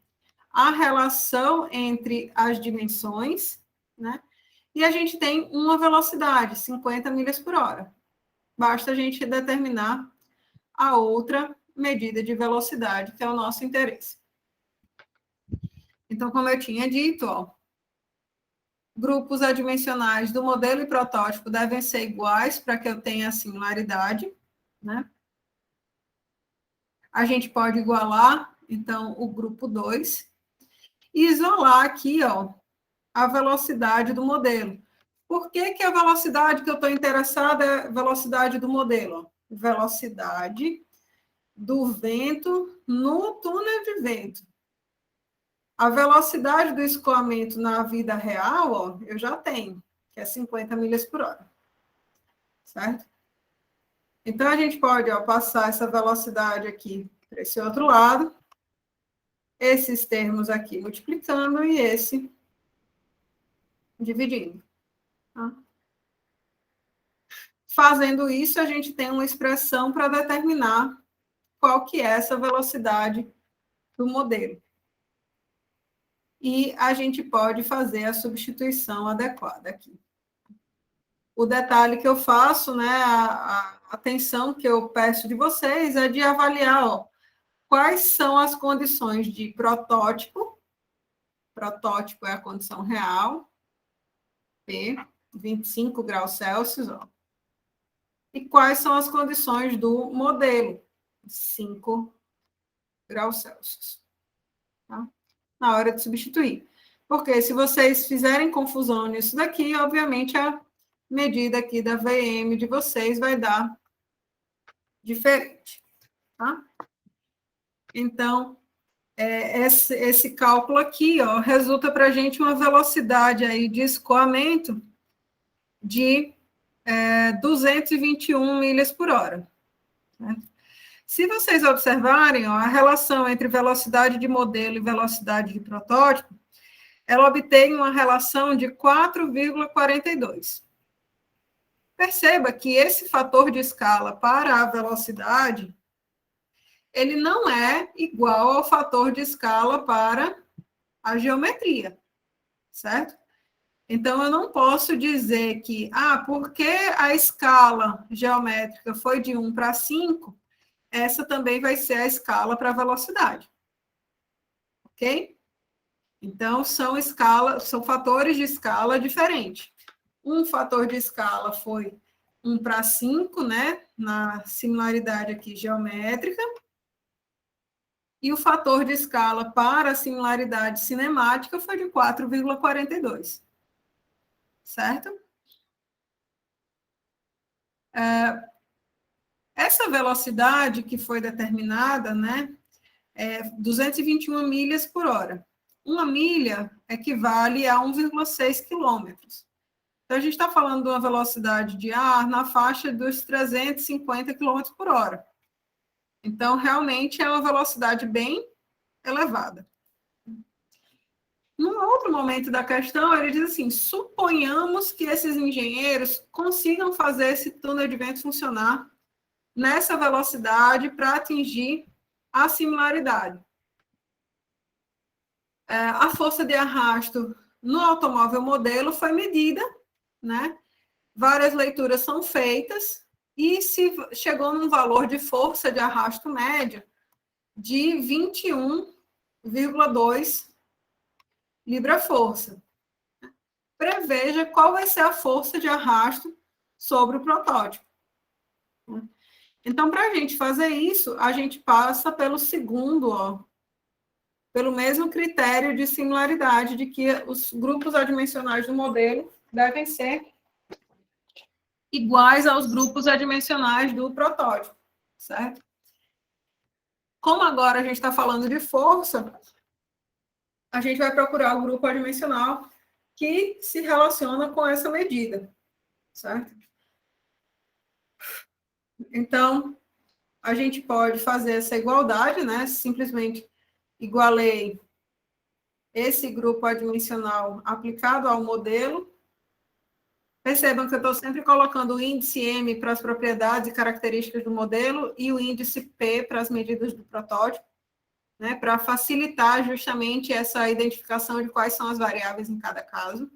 a relação entre as dimensões, né? E a gente tem uma velocidade, 50 milhas por hora. Basta a gente determinar a outra medida de velocidade, que é o nosso interesse. Então, como eu tinha dito, ó, grupos adimensionais do modelo e protótipo devem ser iguais para que eu tenha a similaridade, né? a gente pode igualar, então, o grupo 2 e isolar aqui, ó, a velocidade do modelo. Por que que a velocidade que eu estou interessada é a velocidade do modelo? Velocidade do vento no túnel de vento. A velocidade do escoamento na vida real, ó, eu já tenho, que é 50 milhas por hora. Certo? Então, a gente pode, ó, passar essa velocidade aqui para esse outro lado, esses termos aqui multiplicando e esse dividindo. Tá? Fazendo isso, a gente tem uma expressão para determinar qual que é essa velocidade do modelo. E a gente pode fazer a substituição adequada aqui. O detalhe que eu faço, né, a atenção que eu peço de vocês é de avaliar, ó, quais são as condições de protótipo. Protótipo é a condição real, P, 25 graus Celsius, ó. E quais são as condições do modelo, 5 graus Celsius. Tá? Na hora de substituir. Porque se vocês fizerem confusão nisso daqui, obviamente a medida aqui da VM de vocês vai dar diferente. Tá? Então, esse cálculo aqui, ó, resulta para a gente uma velocidade aí de escoamento de 221 milhas por hora. Né? Se vocês observarem, ó, a relação entre velocidade de modelo e velocidade de protótipo, ela obtém uma relação de 4,42. Perceba que esse fator de escala para a velocidade, ele não é igual ao fator de escala para a geometria, certo? Então, eu não posso dizer que, porque a escala geométrica foi de 1 para 5, essa também vai ser a escala para a velocidade. Ok? Então, são fatores de escala diferentes. Um fator de escala foi 1 para 5, né? Na similaridade aqui geométrica. E o fator de escala para a similaridade cinemática foi de 4,42. Certo? Essa velocidade que foi determinada, né, é 221 milhas por hora. Uma milha equivale a 1,6 quilômetros. Então, a gente está falando de uma velocidade de ar na faixa dos 350 quilômetros por hora. Então, realmente, é uma velocidade bem elevada. Num outro momento da questão, ele diz assim, suponhamos que esses engenheiros consigam fazer esse túnel de vento funcionar nessa velocidade para atingir a similaridade. A força de arrasto no automóvel modelo foi medida, né? Várias leituras são feitas e se chegou num valor de força de arrasto média de 21,2 libra-força. Preveja qual vai ser a força de arrasto sobre o protótipo. Então, para a gente fazer isso, a gente passa pelo segundo, ó, pelo mesmo critério de similaridade, de que os grupos adimensionais do modelo devem ser iguais aos grupos adimensionais do protótipo, certo? Como agora a gente está falando de força, a gente vai procurar o grupo adimensional que se relaciona com essa medida, certo? Então, a gente pode fazer essa igualdade, né? Simplesmente igualei esse grupo adimensional aplicado ao modelo. Percebam que eu estou sempre colocando o índice M para as propriedades e características do modelo e o índice P para as medidas do protótipo, né? Para facilitar justamente essa identificação de quais são as variáveis em cada caso.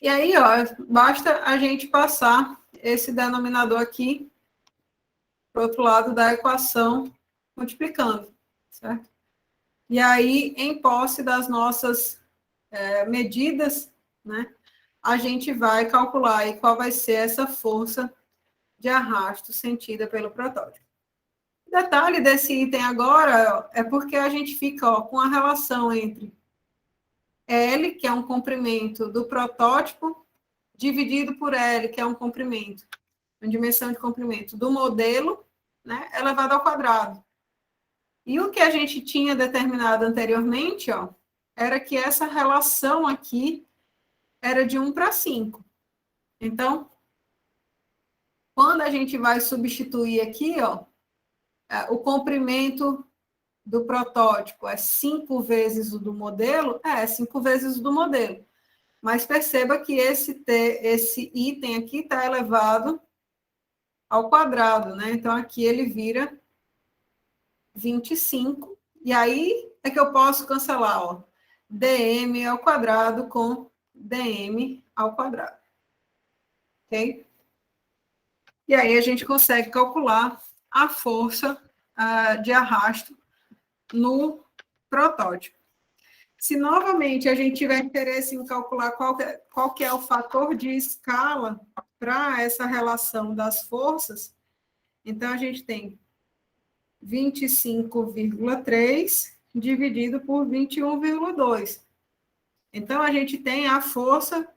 E aí, ó, basta a gente passar esse denominador aqui para o outro lado da equação, multiplicando, certo? E aí, em posse das nossas medidas, né, a gente vai calcular aí qual vai ser essa força de arrasto sentida pelo protótipo. Detalhe desse item agora é porque a gente fica com a relação entre L, que é um comprimento do protótipo, dividido por L, que é um comprimento, uma dimensão de comprimento do modelo, né, elevado ao quadrado. E o que a gente tinha determinado anteriormente, ó, era que essa relação aqui era de 1 para 5. Então, quando a gente vai substituir aqui, ó, o comprimento do protótipo é 5 vezes o do modelo, é 5 vezes o do modelo. Mas perceba que esse item aqui está elevado ao quadrado, né? Então, aqui ele vira 25. E aí é que eu posso cancelar, ó, dm ao quadrado com dm ao quadrado. Ok? E aí a gente consegue calcular a força de arrasto no protótipo. Se novamente a gente tiver interesse em calcular qual que é o fator de escala para essa relação das forças, então a gente tem 25,3 dividido por 21,2. Então a gente tem a força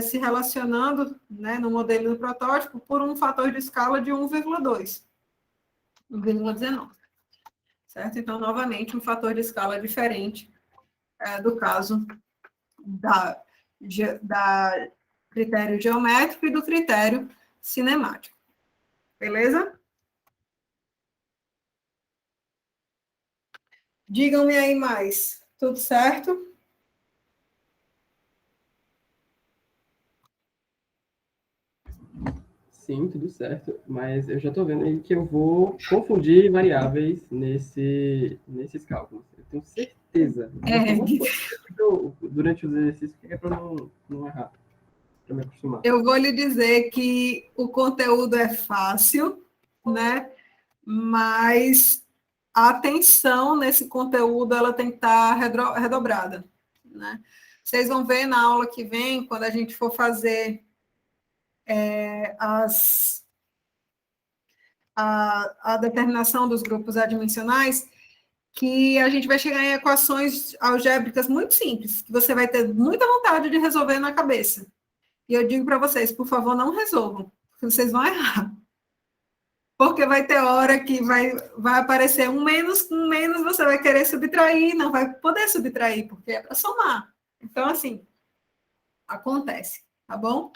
se relacionando, né, no modelo do protótipo por um fator de escala de 1,2, 1,19. Certo? Então, novamente, um fator de escala diferente do caso da critério geométrico e do critério cinemático. Beleza? Digam-me aí mais. Tudo certo? Sim, tudo certo. Mas eu já estou vendo aí que eu vou confundir variáveis nesses cálculos. Eu tenho certeza. Durante os exercícios, que é para não errar, para me acostumar. Eu vou lhe dizer que o conteúdo é fácil, né? Mas a atenção nesse conteúdo ela tem que estar redobrada, né? Vocês vão ver na aula que vem, quando a gente for fazer a determinação dos grupos adimensionais, que a gente vai chegar em equações algébricas muito simples, que você vai ter muita vontade de resolver na cabeça. E eu digo para vocês, por favor, não resolvam, porque vocês vão errar. Porque vai ter hora que vai aparecer um menos você vai querer subtrair, não vai poder subtrair, porque é para somar. Então, assim, acontece, tá bom?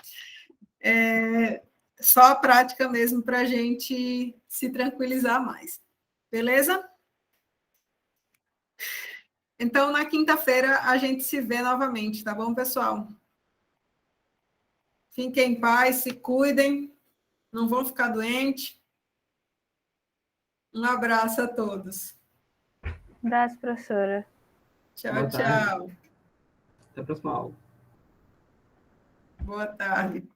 Só a prática mesmo para a gente se tranquilizar mais. Beleza? Então, na quinta-feira, a gente se vê novamente, tá bom, pessoal? Fiquem em paz, se cuidem, não vão ficar doentes. Um abraço a todos. Abraço, professora. Tchau, tchau. Até a próxima aula. Boa tarde.